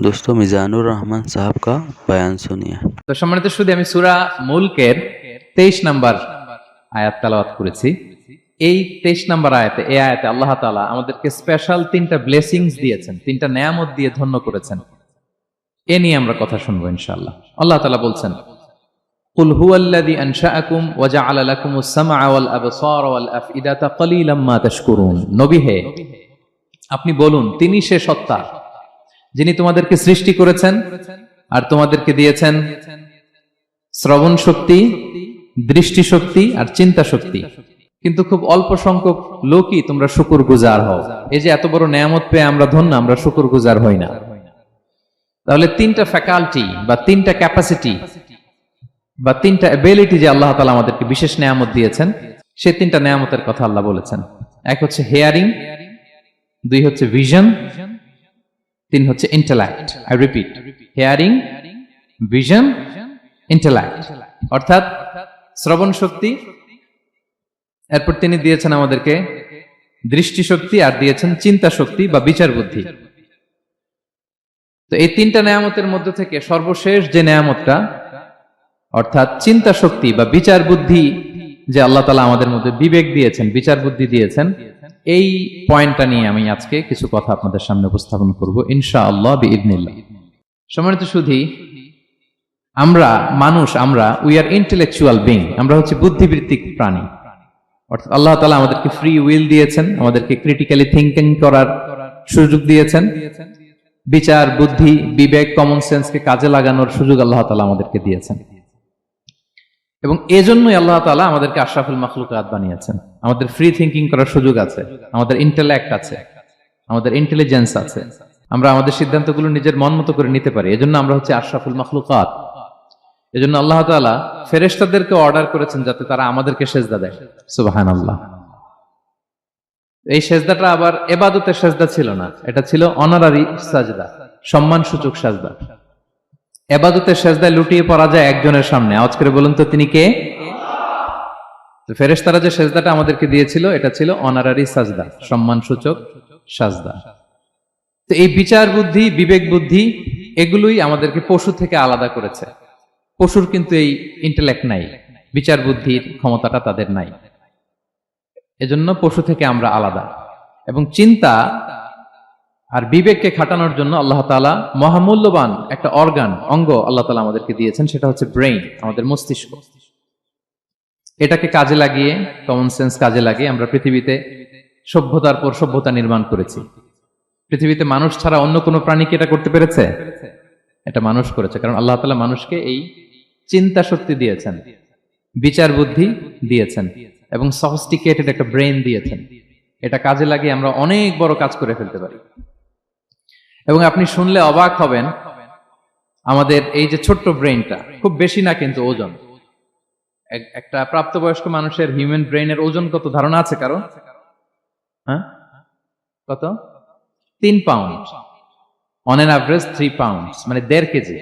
दोस्तों मिजानुर रहमान साहब का बयान सुनिए। তো সম্মানিত শুধু আমি সূরা মুলকের 23 নম্বর আয়াত তেলাওয়াত করেছি। এই 23 নম্বর আয়াতে আল্লাহ তাআলা আমাদেরকে স্পেশাল তিনটা ব্লেসিংস দিয়েছেন, তিনটা নেয়ামত দিয়ে ধন্য করেছেন। এ নিয়ে আমরা কথা শুনবো ইনশাআল্লাহ। আল্লাহ তাআলা বলছেন, কুল হুয়াল্লাযী আনশাআকুম ওয়া জাআলা লাকুমুস সামআ ওয়াল আবসারা ওয়াল আফইদাতা ক্বালীলাম মা তাশকুরুন। নবী হে, আপনি বলুন, তিনি সে সত্তা যিনি তোমাদেরকে সৃষ্টি করেছেন আর তোমাদেরকে দিয়েছেন শ্রবণ শক্তি, দৃষ্টি শক্তি আর চিন্তা শক্তি, কিন্তু খুব অল্প সংখ্যক লোকই তোমরা শুকরগুজার হও। এই যে এত বড় নেয়ামত পেয়ে আমরা ধন্য, আমরা শুকরগুজার হই না। তাহলে তিনটা ফ্যাকাল্টি বা তিনটা ক্যাপাসিটি বা তিনটা এবিলিটি যে আল্লাহ তাআলা আমাদেরকে বিশেষ নেয়ামত দিয়েছেন, সেই তিনটা নেয়ামতের কথা আল্লাহ বলেছেন। এক হচ্ছে হিয়ারিং, দুই হচ্ছে ভিশন, তিন হচ্ছে intellect. I repeat, hearing, vision, intellect, অর্থাৎ শ্রবণ শক্তি, এরপর তিনি দিয়েছেন আমাদেরকে দৃষ্টি শক্তি আর দিয়েছেন চিন্তা শক্তি বা বিচার বুদ্ধি। তো এই তিনটা নেয়ামতের মধ্যে থেকে সর্বশেষ যে নেয়ামতটা অর্থাৎ চিন্তা শক্তি বা বিচার বুদ্ধি, যে আল্লাহ তাআলা আমাদের মধ্যে বিবেক দিয়েছেন, বিচার বুদ্ধি দিয়েছেন, এই পয়েন্টটা নিয়ে আমি আজকে কিছু কথা আপনাদের সামনে উপস্থাপন করব ইনশাআল্লাহ বিইذنিল্লাহ। সম্মানিত সুধী, আমরা উই আর ইন্টেলেকচুয়াল বিং, আমরা হচ্ছে বুদ্ধিবৃত্তিক প্রাণী। অর্থাৎ আল্লাহ তাআলা আমাদেরকে ফ্রি উইল দিয়েছেন, আমাদেরকে ক্রিটিক্যালি থিঙ্কিং করার সুযোগ দিয়েছেন, বিচার বুদ্ধি, বিবেক, কমন সেন্সকে কাজে লাগানোর সুযোগ আল্লাহ তাআলা আমাদেরকে দিয়েছেন। এবং এজন্যই আল্লাহ তাআলা আমাদেরকে আশরাফুল মাখলুকাত বানিয়েছেন। আমাদের ফ্রি থিঙ্কিং করার সুযোগ আছে, আমাদের ইন্টেলেক্ট আছে, আমাদের ইন্টেলিজেন্স আছে, আমরা আমাদের সিদ্ধান্তগুলো নিজের মন মতো করে নিতে পারি। এজন্য আমরা হচ্ছে আশরাফুল মাখলুকাত। এজন্য আল্লাহ তাআলা ফেরেশতাদেরকে অর্ডার করেছেন যাতে তারা আমাদেরকে সিজদা দেয়। সুবহানাল্লাহ। এই সিজদাটা আবার ইবাদতের সিজদা ছিল না, এটা ছিল অনারারি সাজদা, সম্মানসূচক সাজদা। ইবাদতের সিজদায় লুটিয়ে পড়া যায় একজনের সামনে। আওয়াজ করে বলুন তো, তিনি কে? তো ফেরেশতারা যে সিজদাটা আমাদেরকে দিয়েছিল, এটা ছিল অনারারি সাজদা, সম্মানসূচক সাজদা। তো এই বিচার বুদ্ধি, বিবেক বুদ্ধি, এগুলোই আমাদেরকে পশু থেকে আলাদা করেছে। পশুর কিন্তু এই ইন্টেলেক্ট নাই, বিচার বুদ্ধির ক্ষমতাটা তাদের নাই। এজন্য পশু থেকে আমরা আলাদা। এবং চিন্তা আর বিবেককে খাটানোর জন্য আল্লাহ তাআলা মহামূল্যবান একটা অঙ্গ আল্লাহ তাআলা আমাদেরকে দিয়েছেন, সেটা হচ্ছে ব্রেইন, আমাদের মস্তিষ্ক। এটাকে কাজে লাগিয়ে, কমন সেন্স কাজে লাগিয়ে আমরা পৃথিবীতে সভ্যতার পর সভ্যতা নির্মাণ করেছি। পৃথিবীতে মানুষ ছাড়া অন্য কোনো প্রাণী কি এটা করতে পেরেছে? এটা মানুষ করেছে, কারণ আল্লাহ তাআলা মানুষকে এই চিন্তা শক্তি দিয়েছেন, বিচার বুদ্ধি দিয়েছেন এবং সফিস্টিকেটেড একটা ব্রেইন দিয়েছেন। এটা কাজে লাগিয়ে আমরা অনেক বড় কাজ করে ফেলতে পারি। এবং আপনি শুনলে অবাক হবেন, আমাদের এই যে ছোট্ট ব্রেইনটা, খুব বেশি না কিন্তু ওজন, একটা প্রাপ্তবয়স্ক মানুষের হিউম্যান ব্রেইনের ওজন কত ধারণা আছে কারো? হ্যাঁ, কত? 3 pound, on an average 3 pound, মানে 1.5 কেজি।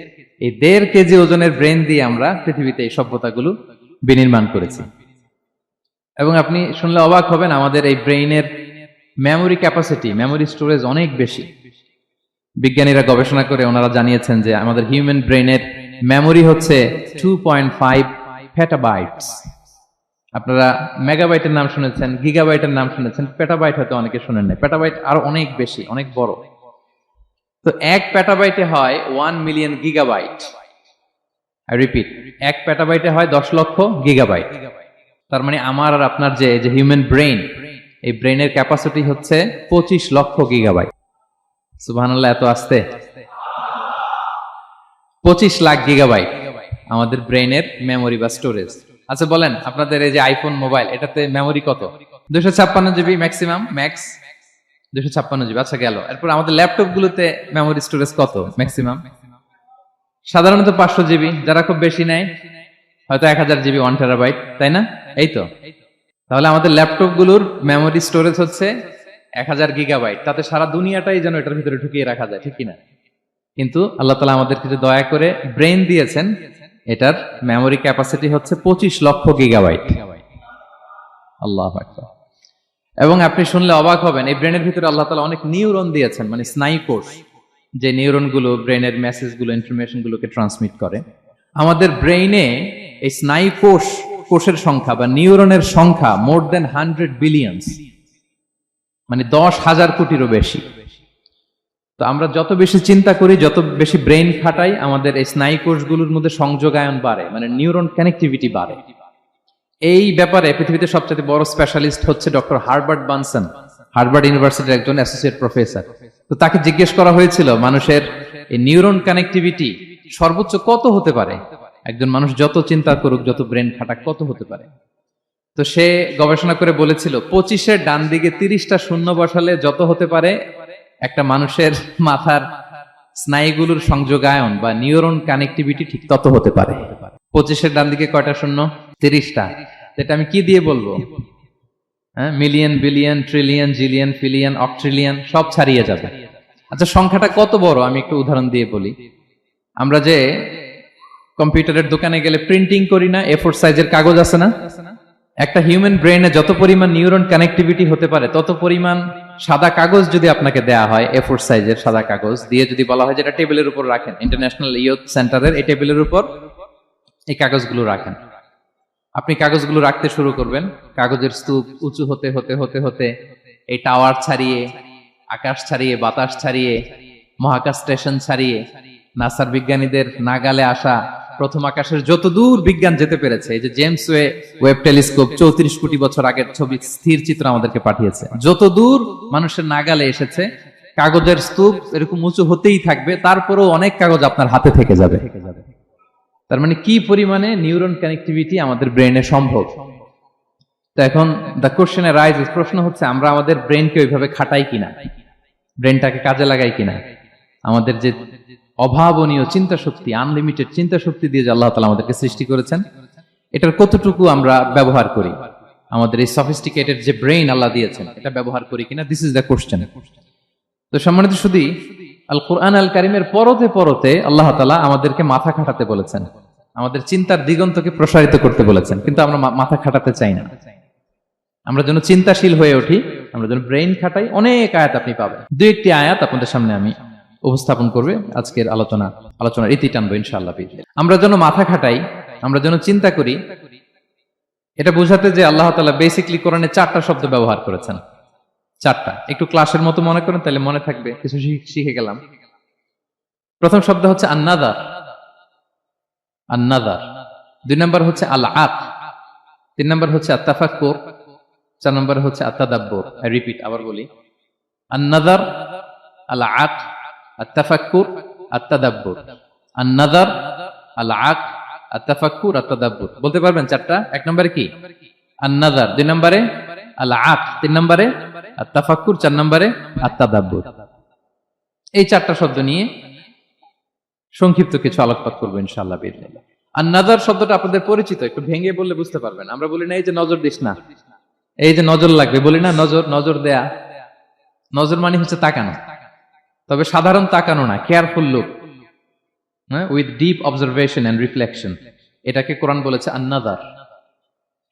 এই 1.5 কেজি ওজনের ব্রেইন দিয়ে আমরা পৃথিবীতে এই সভ্যতাগুলো বিনির্মাণ করেছি। এবং আপনি শুনলে অবাক হবেন, আমাদের এই ব্রেইনের মেমোরি ক্যাপাসিটি, মেমোরি স্টোরেজ অনেক বেশি। বিজ্ঞানীরা গবেষণা করে ওনারা জানিয়েছেন যে আমাদের হিউম্যান ব্রেইনের মেমোরি হচ্ছে 2.5 পেটাবাইটস। আপনারা মেগাবাইটের নাম শুনেছেন, গিগাবাইটের নাম শুনেছেন, পেটাবাইট হয়তো অনেকে শুনেন নাই। পেটাবাইট আরো অনেক বেশি, অনেক বড়। তো 1 পেটাবাইটে হয় 1 মিলিয়ন গিগাবাইট। আই রিপিট, 1 পেটাবাইটে হয় 10 লক্ষ গিগাবাইট। তার মানে আমার আর আপনার যে হিউম্যান ব্রেইন, এই ব্রেইনের ক্যাপাসিটি হচ্ছে 25 লক্ষ গিগাবাইট। সুবহানাল্লাহ, এত আসতে 25 লাখ গিগাবাইট আমাদের ব্রেইনের মেমোরি বা স্টোরেজ। আচ্ছা বলেন, আপনাদের এই যে আইফোন মোবাইল, এটাতে মেমোরি কত? 256 জিবি ম্যাক্সিমাম, ম্যাক্স 256 জিবি। আচ্ছা গেল। এরপর আমাদের ল্যাপটপ গুলোতে মেমোরি স্টোরেজ কত ম্যাক্সিমাম? সাধারণত 500 জিবি, যারা খুব বেশি নেয় হয়তো 1000 জিবি, 1 টেরাবাইট, তাই না? এই তো। তাহলে আমাদের ল্যাপটপ গুলোর মেমোরি স্টোরেজ হচ্ছে 1000 গিগাবাইট। তাতে সারা দুনিয়াটাই যেন এটার ভিতরে ঢুকিয়ে রাখা যায়, ঠিক কিনা? কিন্তু আল্লাহ তাআলা আমাদেরকে যে দয়া করে ব্রেইন দিয়েছেন, এটার মেমোরি ক্যাপাসিটি হচ্ছে 25 লক্ষ গিগাবাইট। আল্লাহু আকবার। এবং আপনি শুনলে অবাক হবেন, এই ব্রেনের ভিতরে আল্লাহ তাআলা অনেক নিউরন দিয়েছেন, মানে স্নায়ু কোষ। যে নিউরনগুলো ব্রেনের মেসেজগুলো ইনফরমেশনগুলোকে ট্রান্সমিট করে। আমাদের ব্রেইনে এই স্নায়ু কোষের সংখ্যা বা নিউরনের সংখ্যা মোর দেন 100 বিলিয়নস, মানে 10,000 কোটিরও বেশি। তো আমরা যত বেশি চিন্তা করি, যত বেশি ব্রেইন খাটাই, আমাদের এই স্নায়ু কোষগুলোর মধ্যে সংযোগায়ন বাড়ে, মানে নিউরন কানেক্টিভিটি বাড়ে। এই ব্যাপারে পৃথিবীতে সবচেয়ে বড় স্পেশালিস্ট হচ্ছে ডক্টর হার্বার্ট বানসন, হার্ভার্ড ইউনিভার্সিটির একজন অ্যাসোসিয়েট প্রফেসর। তো তাকে জিজ্ঞেস করা হয়েছিল মানুষের এই নিউরন কানেক্টিভিটি সর্বোচ্চ কত হতে পারে, একজন মানুষ যত চিন্তা করুক, যত ব্রেন খাটাক, কত হতে পারে। তো সে গবেষণা করে বলেছিল 25-এর ডান দিকে 30টা শূন্য বসালে যত হতে পারে একটা মানুষের মাথার স্নায়ুগুলোর সংযোগায়ন বা নিউরন কানেক্টিভিটি ঠিক তত হতে পারে। 25-এর ডান দিকে কয়টা শূন্য? 30টা। এটা আমি কি দিয়ে বলবো? হ্যাঁ, মিলিয়ন, বিলিয়ন, ট্রিলিয়ন, জিলিয়ন, ফিলিয়ন, অক্ট্রিলিয়ন সব ছাড়িয়ে যাবে। আচ্ছা, সংখ্যাটা কত বড় আমি একটু উদাহরণ দিয়ে বলি। আমরা যে কম্পিউটারের দোকানে গেলে প্রিন্টিং করি না, A4 সাইজের কাগজ আছে না? একটা হিউম্যান ব্রেইনে যত পরিমাণ নিউরন কানেক্টিভিটি হতে পারে তত পরিমাণ সাদা কাগজ যদি আপনাকে দেয়া হয়, A4 সাইজের সাদা কাগজ দিয়ে যদি বলা হয় যে এটা টেবিলের উপর রাখেন, ইন্টারন্যাশনাল ইয়ুথ সেন্টারের এই টেবিলের উপর এই কাগজগুলো রাখেন, আপনি কাগজগুলো রাখতে শুরু করবেন। কাগজের স্তূপ উঁচু হতে হতে হতে হতে এই টাওয়ার ছাড়িয়ে, আকাশ ছাড়িয়ে, বাতাস ছাড়িয়ে, মহাকাশ স্টেশন ছাড়িয়ে, নাসার বিজ্ঞানীদের নাগালে আসা প্রথম আকাশের যত দূর বিজ্ঞান যেতে পেরেছে, এই যে জেমস ওয়েব টেলিস্কোপ 34 কোটি বছর আগের ছবি স্থির চিত্র আমাদেরকে পাঠিয়েছে, যত দূর মানুষের নাগালে এসেছে, কাগজের স্তূপ এরকম উঁচু হতেই থাকবে, তারপরেও অনেক কাগজ আপনার হাতে থেকে যাবে। তার মানে কি পরিমাণে নিউরন কানেক্টিভিটি আমাদের ব্রেইনে সম্ভব। তো এখন দ্য কোশ্চেন রাইজেস, প্রশ্ন হচ্ছে আমরা আমাদের ব্রেইনকে ওইভাবে খাটাই কিনা, ব্রেইনটাকে কাজে লাগাই কিনা। আমাদের যে অভাবনীয় চিন্তা শক্তি, আনলিমিটেড চিন্তা শক্তি দিয়ে যে আল্লাহ তাআলা আমাদেরকে সৃষ্টি করেছেন, এটার কতটুকু আমরা ব্যবহার করি, আমাদের এই সফিস্টিকেটেড যে ব্রেইন আল্লাহ দিয়েছেন এটা ব্যবহার করি কিনা, দিস ইজ দ্য কোশ্চেন। তো সম্মানিত শুধু আল কোরআন আল কারিমের পরতে পরতে আল্লাহ তাআলা আমাদেরকে মাথা খাটাতে বলেছেন, আমাদের চিন্তার দিগন্তকে প্রসারিত করতে বলেছেন, কিন্তু আমরা মাথা খাটাতে চাই না। আমরা যেন চিন্তাশীল হয়ে উঠি, আমরা যেন ব্রেইন খাটাই। অনেক আয়াত আপনি পাবেন, দুই একটি আয়াত আপনাদের সামনে আমি উপস্থাপন করবে আজকের আলোচনার ইতি টানবো ইনশাআল্লাহ। আমরা যেন মাথা খাটাই, আমরা যেন চিন্তা করি, এটা বোঝাতে যে আল্লাহ তাআলা বেসিকলি কোরআনে 4টা শব্দ ব্যবহার করেছেন। 4টা, একটু ক্লাসের মতো মনে করেন, তাহলে মনে থাকবে, কিছু শিখে গেলাম। প্রথম শব্দ হচ্ছে আন-নাযার, আন-নাযার। 2 নম্বর হচ্ছে আল-আক, 3 নম্বর হচ্ছে আত-তাফাক্কুর, 4 নম্বর হচ্ছে আত-তাদাব্বুর। আই রিপিট, আবার বলি, আন-নাযার, আল-আক, আত-তাফাক্কুর, আত-তাদাব্বুর। আন-নাযার, আল-আক, আত-তাফাক্কুর, আত-তাদাব্বুর। বলতে পারবেন 4টা? 1 নম্বরে কি? আন-নাযার, 2 নম্বরে আল-আক, 3 নম্বরে আত-তাফাক্কুর, 4 নম্বরে আত-তাদাব্বুর। এই 4টা শব্দ নিয়ে সংক্ষিপ্ত কিছু আলোকপাত করবো ইনশাআল্লাহ বিইজনিল্লাহ। আন-নাযার শব্দটা আপনাদের পরিচিত, একটু ভেঙে বললে বুঝতে পারবেন। আমরা বলি না এই যে নজর দিস না, এই যে নজর লাগবে, বলি না নজর দেয়া। নজর মানে হচ্ছে তাকানো, তবে সাধারণ তাকানো না, careful look with deep observation and reflection. এটাকে কোরআন বলেছে আন-নাযার।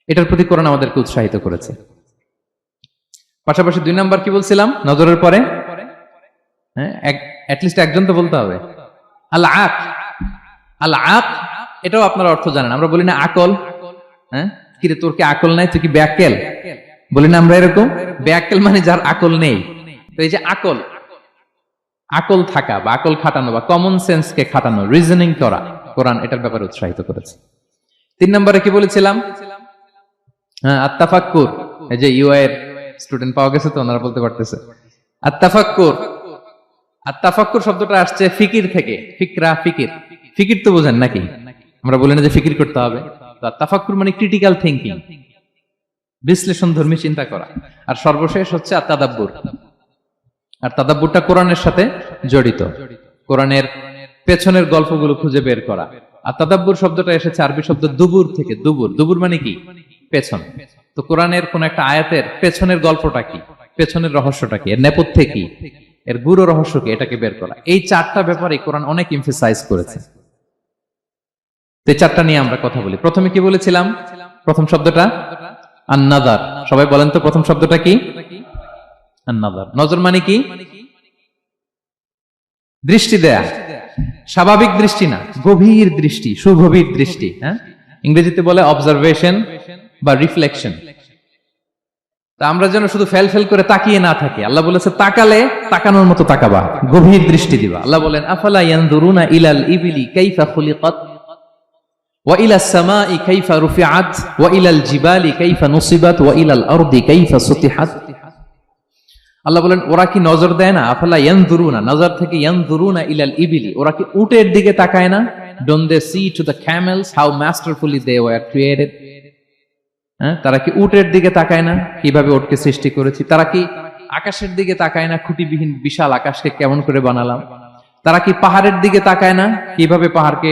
এটার প্রতি কোরআন আমাদেরকে উৎসাহিত করেছে। পাশাপাশি 2 নাম্বার কি বলছিলাম নজরের পরে? অ্যাটলিস্ট একজন তো বলতে হবে। আল-আক, আল-আক, এটাও আপনারা অর্থ জানেন। আমরা বলি না আকল, কিরে তোর কি আকল নাই, তুই কি ব্যাককেল, বলি না আমরা এরকম? ব্যাককেল মানে যার আকল নেই। তো এই যে আকল, আকল থাকা বা আকল খাটানো বা কমন সেন্সকে খাটানো, রিজনিং করা, কোরআন এটার ব্যাপারে উৎসাহিত করেছে। 3 নম্বরে কি বলেছিলাম? আত-তাফাক্কুর। এই যে ইউআই এর স্টুডেন্ট পাওয়া গেছে তো, ওনারা বলতে পারতেছে আত-তাফাক্কুর। আত-তাফাক্কুর শব্দটা আসছে ফিকির থেকে, ফিকরা, ফিকির। ফিকির তো বোঝেন নাকি? আমরা বলি না যে ফিকির করতে হবে। তাফাক্কুর মানে ক্রিটিক্যাল থিংকিং, বিশ্লেষণধর্মী চিন্তা করা। আর সর্বশেষ হচ্ছে আত-তাদাব্বুর। আর তাদাব্বুরটা কোরআনের সাথে জড়িত, কোরআনের পেছনের গল্পগুলো খুঁজে বের করা। আর তাদাব্বুর শব্দটা এসেছে আরবি শব্দ দুবুর থেকে। দুবুর, দুবুর মানে কি? পেছন। তো কোরআনের কোন একটা আয়াতের পেছনের গল্পটা কি, পেছনের রহস্যটা কি, এর নেপথ্যে কি, এর গুরু রহস্য কি, এটাকে বের করা। এই 4টা ব্যাপারে কোরআন অনেক এমফাসাইজ করেছে। এই 4টা নিয়ে আমরা কথা বলি। প্রথমে কি বলেছিলাম? প্রথম শব্দটা আন-নাযার। সবাই বলেন তো প্রথম শব্দটা কি? আন-নাযার। নজর মানে কি? দৃষ্টি দেয়া, স্বাভাবিক দৃষ্টি না, গভীর দৃষ্টি, সুগভীর দৃষ্টি। হ্যাঁ, ইংরেজিতে বলে অবজারভেশন বা রিফ্লেকশন। তা আমরা যেন শুধু ফেল ফেল করে তাকিয়ে না থাকি। আল্লাহ বলেছে তাকালে তাকানোর মতো তাকাবা, গভীর দৃষ্টি দিবা। আল্লাহ বলেন আফালা ইয়ানজুরুনা ইলাল ইবিলি কাইফা খুলিকাত ওয়া ইলাস সামাই কাইফা রুফিআত ওয়া ইলাল জিবালি কাইফা নুসিবাত ওয়া ইলাল আরদি কাইফা সুতিহাত। আল্লাহ বলেন ওরা কি নজর দেয় না? আফালা ইয়ানজুরুনা, নজর থেকে ইয়ানজুরুনা ইলাল ইবিলি, ওরা কি উটের দিকে তাকায় না? Don't they see to the camels how masterfully they were created? হ্যাঁ, তারা কি উটের দিকে তাকায় না কিভাবে উটকে সৃষ্টি করেছি? তারা কি আকাশের দিকে তাকায় না খুঁটিবিহীন বিশাল আকাশকে কেমন করে বানালাম? তারা কি পাহাড়ের দিকে তাকায় না কিভাবে পাহাড়কে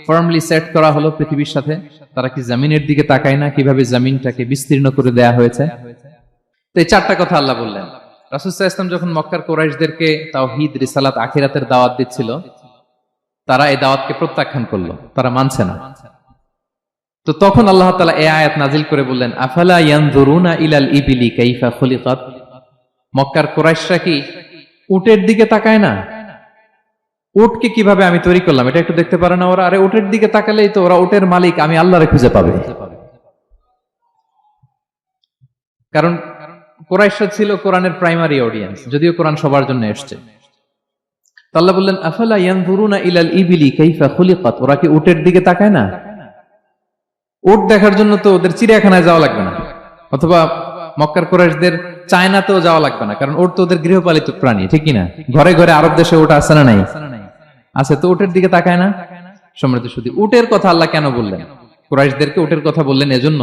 ফার্মলি সেট করা হলো পৃথিবীর সাথে? তারা কি জমিনের দিকে তাকায় না কিভাবে জমিনটাকে বিস্তীর্ণ করে দেয়া হয়েছে? তো এই চারটা কথা আল্লাহ বললেন। রাসূল সাল্লাল্লাহু আলাইহি ওয়াসাল্লাম যখন মক্কার কুরাইশদেরকে তাওহীদ, রিসালাত, আখিরাতের দাওয়াত দিচ্ছিল, তারা এই দাওয়াতকে প্রত্যাখ্যান করলো, তারা মানছে না। তো তখন আল্লাহ তাআলা এই আয়াত নাজিল করে বললেন আফালা ইয়ানজুরুনা ইলাল ইবিলি কাইফা খুলিকাত। মক্কার কুরাইশরা কি উটের দিকে তাকায় না? উটকে কিভাবে আমি তৈরি করলাম এটা একটু দেখতে পারে না ওরা? আরে উটের দিকে তাকালেই তো ওরা উটের মালিক আমি আল্লাহরে খুঁজে পাবে। কারণ কুরাইশরা ছিল কোরআনের প্রাইমারি অডিয়েন্স, যদিও কোরআন সবার জন্য এসেছে। তো আল্লাহ বললেন আফালা ইয়ানজুরুনা ইলাল ইবিলি কাইফা খুলিকাত, ওরা কি উটের দিকে তাকায় না? উট দেখার জন্য তো ওদের চিড়িয়াখানায় যাওয়া লাগবে না, অথবা মক্কার কুরাইশদের চায়নাতেও যাওয়া লাগবে না, কারণ উট তো ওদের গৃহপালিত প্রাণী, ঠিক কি না? ঘরে ঘরে আরব দেশে উট আছে না নাই? আছে। তো উটের দিকে তাকায় না? সম্মানিত শুধু উটের কথা আল্লাহ কেন বললেন? কুরাইশদেরকে উটের কথা বললেন এজন্য,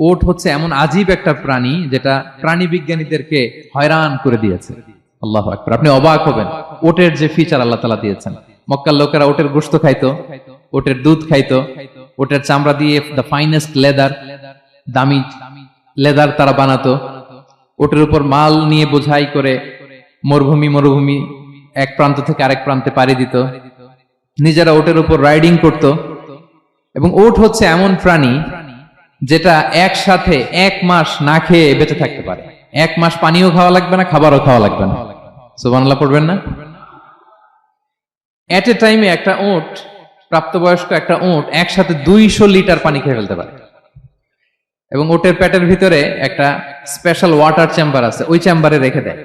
উট হচ্ছে এমন আজীব একটা প্রাণী যেটা প্রাণী বিজ্ঞানীদেরকে হয়রান করে দিয়েছে। আল্লাহু আকবার, আপনি অবাক হবেন উটের যে ফিচার আল্লাহ তাআলা দিয়েছেন। মক্কার লোকেরা উটের গোশত খাইতো, উটের দুধ খাইতো, উটের চামড়া দিয়ে দ্য ফাইনেস্ট লেদার, দামি লেদার তারা বানাতো। উটের উপর মাল নিয়ে বোঝাই করে মরুভূমি এক প্রান্ত থেকে আরেক প্রান্তে পাড়ি দিত, নিজেরা উটের উপর রাইডিং করত। এবং উট হচ্ছে এমন প্রাণী যেটা একসাথে 1 মাস না খেয়ে বেঁচে থাকতে পারে। 1 মাস পানিও খাওয়া লাগবে না, খাবারও খাওয়া লাগবে না। সুবহানাল্লাহ পড়বেন না? এট এ টাইমে একটা উট, প্রাপ্তবয়স্ক একটা উট একসাথে 200 লিটার পানি খেয়ে ফেলতে পারে। এবং উটের পেটের ভিতরে একটা স্পেশাল ওয়াটার চেম্বার আছে, ওই চেম্বারে রেখে দেয়,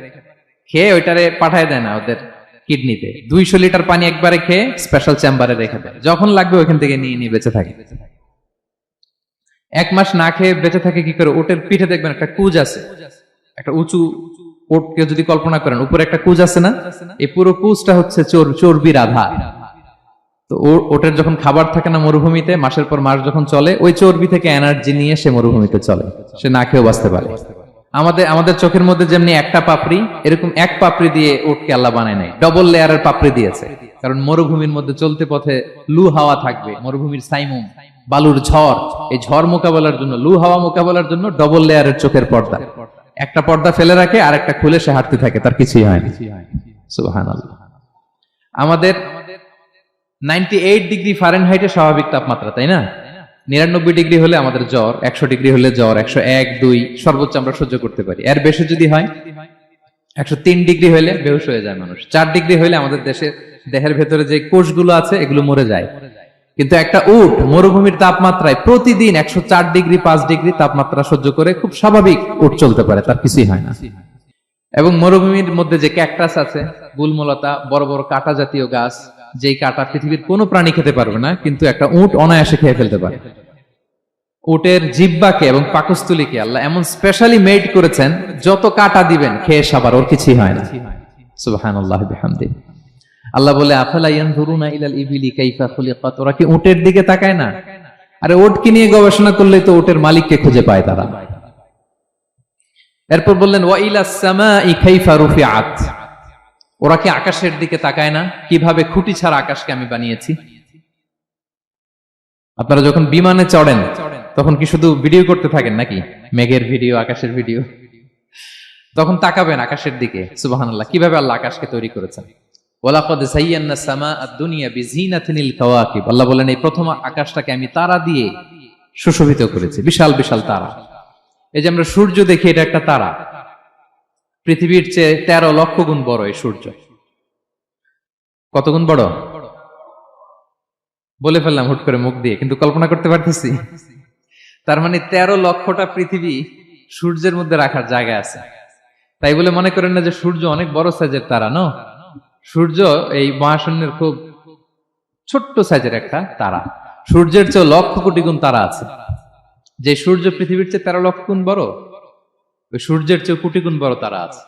খেয়ে ওইটারে পাঠায় দেয় না ওদের কিডনিতে। 200 লিটার পানি একবারে খেয়ে স্পেশাল চেম্বারে রেখে দেয়, যখন লাগবে ওইখান থেকে নিয়ে নিয়ে বেঁচে থাকে। 1 মাস না খেয়ে বেঁচে থাকে কি করে? উটের পিঠে দেখবেন একটা কুজ আছে, একটা উঁচু উটকে যদি কল্পনা করেন, উপরে একটা কুজ আছে না? এই পুরো কুজটা হচ্ছে চর্বির আধার। তো ওটের যখন খাবার থাকে না মরুভূমিতে, মাসের পর মাস যখন চলে, ওই চর্বি থেকে এনার্জি নিয়ে সে মরুভূমিতে চলে, সে না খেয়েও বাঁচতে পারে। আমাদের চোখের মধ্যে যেমনি একটা পাপড়ি, এরকম এক পাপড়ি দিয়ে উটকে আল্লাহ বানায় নাই, ডবল লেয়ারের পাপড়ি দিয়েছে। কারণ মরুভূমির মধ্যে চলতে পথে লু হাওয়া থাকবে, মরুভূমির সাইমুম, বালুর ঝড়, এই ঝড় মোকাবেলার জন্য, লু হাওয়া মোকাবেলার জন্য ডবল লেয়ারের চোখের পর্দা। একটা পর্দা ফেলে রাখে আর একটা খুলে সে হাঁটতে থাকে, তার কিছুই হয় না। সুবহানাল্লাহ। আমাদের 98 ডিগ্রি ফারেনহাইটে স্বাভাবিক তাপমাত্রা, তাই না? 99 ডিগ্রি হলে আমাদের জ্বর, 100 ডিগ্রি হলে জ্বর, 101, 2 সর্বোচ্চ আমরা সহ্য করতে পারি। এর বেশি যদি হয়, 103 ডিগ্রি হলে বেহুশ হয়ে যায় মানুষ। 4 ডিগ্রি হলে আমাদের দেহের ভেতরে যে কোষগুলো আছে এগুলো মরে যায়। কিন্তু একটা উট মরুভূমির তাপমাত্রায় প্রতিদিন 104 ডিগ্রি 5 ডিগ্রি তাপমাত্রা সহ্য করে খুব স্বাভাবিক উট চলতে পারে, তার কিছুই হয় না। এবং মরুভূমির মধ্যে যে ক্যাকটাস আছে, গুলমলতা, বড় বড় কাঁটা জাতীয় গাছ, যেই কাঁটা পৃথিবীর কোনো প্রাণী খেতে পারবে না, কিন্তু একটা উট অনায়াসে খেয়ে ফেলতে পারে। উটের জিহ্বাকে এবং পাকস্থলীকে আল্লাহ এমন স্পেশালি মেড করেছেন, যত কাঁটা দিবেন খেয়ে সাবার, ওর কিছুই হয় না। সুবহানাল্লাহ বিহামদি। আল্লাহ বলে আফালা ইয়ানজুরুনা ইলাল ইবিলি কাইফা খুলিকাত, ওরা কি উটের দিকে তাকায় না? আরে উটকে নিয়ে গবেষণা করলে তো উটের মালিককে খুঁজে পায় তারা। এরপর বললেন ওয়া ইলাস সামাই কাইফা রুফিআত, ওরা কি আকাশের দিকে তাকায় না কিভাবে খুঁটি ছাড়া আকাশকে আমি বানিয়েছি? আপনারা যখন বিমানে চড়েন তখন কি শুধু ভিডিও করতে থাকেন নাকি? মেঘের ভিডিও, আকাশের ভিডিও, তখন তাকাবেন আকাশের দিকে। সুবহানাল্লাহ, কিভাবে আল্লাহ আকাশকে তৈরি করেছেন। ওয়ালাকাদ যায়্যানা সামাআদ দুনিয়া বিজিনাতিল কাওয়াকিব, আল্লাহ বলেন এই প্রথম আকাশটাকে আমি তারা দিয়ে সুশোভিত করেছি, বিশাল বিশাল তারা। এই যে আমরা সূর্য দেখি, এটা একটা তারা, পৃথিবীর চেয়ে 13 লক্ষ গুণ বড় এই সূর্য। কত গুণ বড়? বলে ফেললাম হুট করে মুখ দিয়ে, কিন্তু কল্পনা করতে পারতেছি। তার মানে 13 লক্ষটা পৃথিবী সূর্যের মধ্যে রাখার জায়গা আছে। তাই বলে মনে করেন না যে সূর্য অনেক বড় সাইজের তারা, নো। সূর্য এই মহাশূন্যের খুব ছোট্ট সাইজের একটা তারা। সূর্যের চেয়ে লক্ষ কোটি গুণ তারা আছে। যে সূর্য পৃথিবীর চেয়ে 13 লক্ষ গুণ বড়, ওই সূর্যের চেয়ে কোটি গুণ বড় তারা আছে।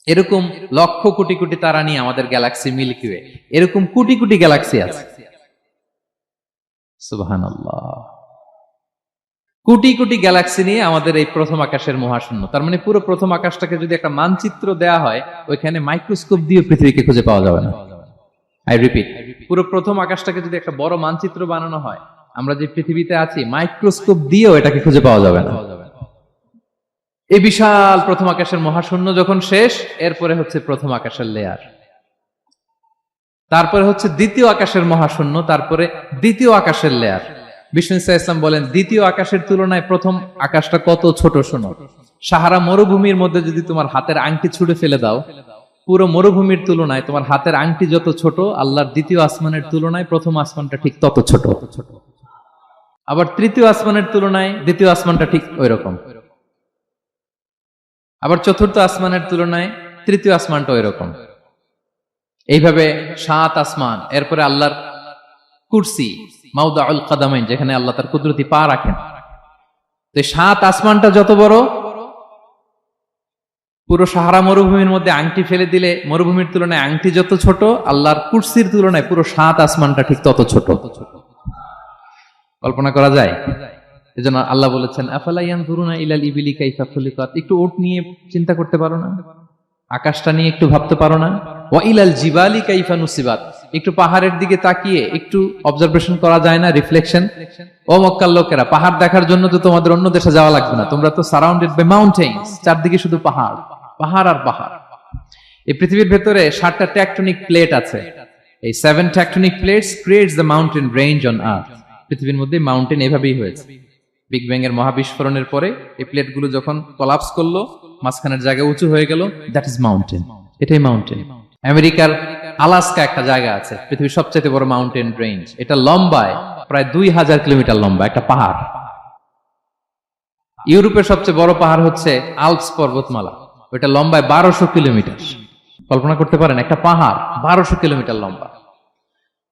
এরকম লক্ষ কোটি কোটি তারা নিয়ে আমাদের গ্যালাক্সি মিল্কি ওয়ে, এরকম কোটি কোটি গ্যালাক্সি আছে। সুবহানাল্লাহ। কোটি কোটি গ্যালাক্সি নিয়ে আমাদের এই প্রথম আকাশের মহাশূন্য। তার মানে পুরো প্রথম আকাশটাকে যদি একটা মানচিত্র দেয়া হয়, ওইখানে মাইক্রোস্কোপ দিয়ে পৃথিবীকে খুঁজে পাওয়া যাবে না। আই রিপিট, পুরো প্রথম আকাশটাকে যদি একটা বড় মানচিত্র বানানো হয়, আমরা যে পৃথিবীতে আছি মাইক্রোস্কোপ দিয়েও এটাকে খুঁজে পাওয়া যাবে না। এই বিশাল প্রথম আকাশের মহাশূন্য যখন শেষ, এরপরে হচ্ছে প্রথম আকাশের লেয়ার, তারপরে হচ্ছে দ্বিতীয় আকাশের মহাশূন্য, তারপরে দ্বিতীয় আকাশের লেয়ার। বিষ্ণু ইসলাম বলেন দ্বিতীয় আকাশের তুলনায় প্রথম আকাশটা কত ছোট শোনো। সাহারা মরুভূমির মধ্যে যদি তোমার হাতের আংটি ছুঁড়ে ফেলে দাও, পুরো মরুভূমির তুলনায় তোমার হাতের আংটি যত ছোট, আল্লাহর দ্বিতীয় আসমানের তুলনায় প্রথম আসমানটা ঠিক তত ছোট। আবার তৃতীয় আসমানের তুলনায় দ্বিতীয় আসমানটা ঠিক ওই রকম। আবার চতুর্থ আসমানের তুলনায় তৃতীয় আসমানটা ওই রকম। এইভাবে 7 আসমান, এরপরে আল্লাহর কুরসি, মাউদাউল কাদামাইন, যেখানে আল্লাহ তার কুদরতি পা রাখেন। তো 7 আসমানটা যত বড়, পুরো সাহারা মরুভূমির মধ্যে আংটি ফেলে দিলে মরুভূমির তুলনায় আংটি যত ছোট, আল্লাহর কুরসির তুলনায় পুরো 7 আসমানটা ঠিক তত ছোট। কল্পনা করা যায়? এজন্য আল্লাহ বলেছেন আফালা ইয়ানজুরুনা ইলাল ইবিলি কাইফা খুলিকাত। একটু উট নিয়ে চিন্তা করতে পারো না? আকাশটা নিয়ে একটু ভাবতে পারো না? ওয়া ইলাল জিবালি কাইফা নুসিবাত। একটু পাহাড়ের দিকে তাকিয়ে একটু অবজারভেশন করা যায় না, রিফ্লেকশন? ও মক্কার লোকেরা, পাহাড় দেখার জন্য তো তোমাদের অন্য দেশে যাওয়া লাগবে না, তোমরা তো সারাউন্ডেড বাই মাউন্টেন্স, চারদিকে শুধু পাহাড়, পাহাড় আর পাহাড়। এই পৃথিবীর ভেতরে 7টা টেকটনিক প্লেট আছে। এই 7 tectonic plates creates the mountain range on earth. পৃথিবীর মধ্যে মাউন্টেন এভাবেই হয়েছে। বিগ ব্যাং এর মহাবিস্ফোরণের পরে এই প্লেটগুলো যখন কোলাপস করলো, মাঝখানের জায়গা উঁচু হয়ে গেল, দ্যাট ইজ মাউন্টেন। এটাই মাউন্টেন। আমেরিকার আলাস্কা একটা জায়গা আছে, পৃথিবীর সবচেয়ে বড় মাউন্টেন রেঞ্জ। এটা লম্বায় প্রায় 2000 কিলোমিটার লম্বা একটা পাহাড়। ইউরোপের সবচেয়ে বড় পাহাড় হচ্ছে আল্পস পর্বতমালা, ওটা লম্বায় 1200 কিলোমিটার। কল্পনা করতে পারেন, একটা পাহাড় 1200 কিলোমিটার লম্বা।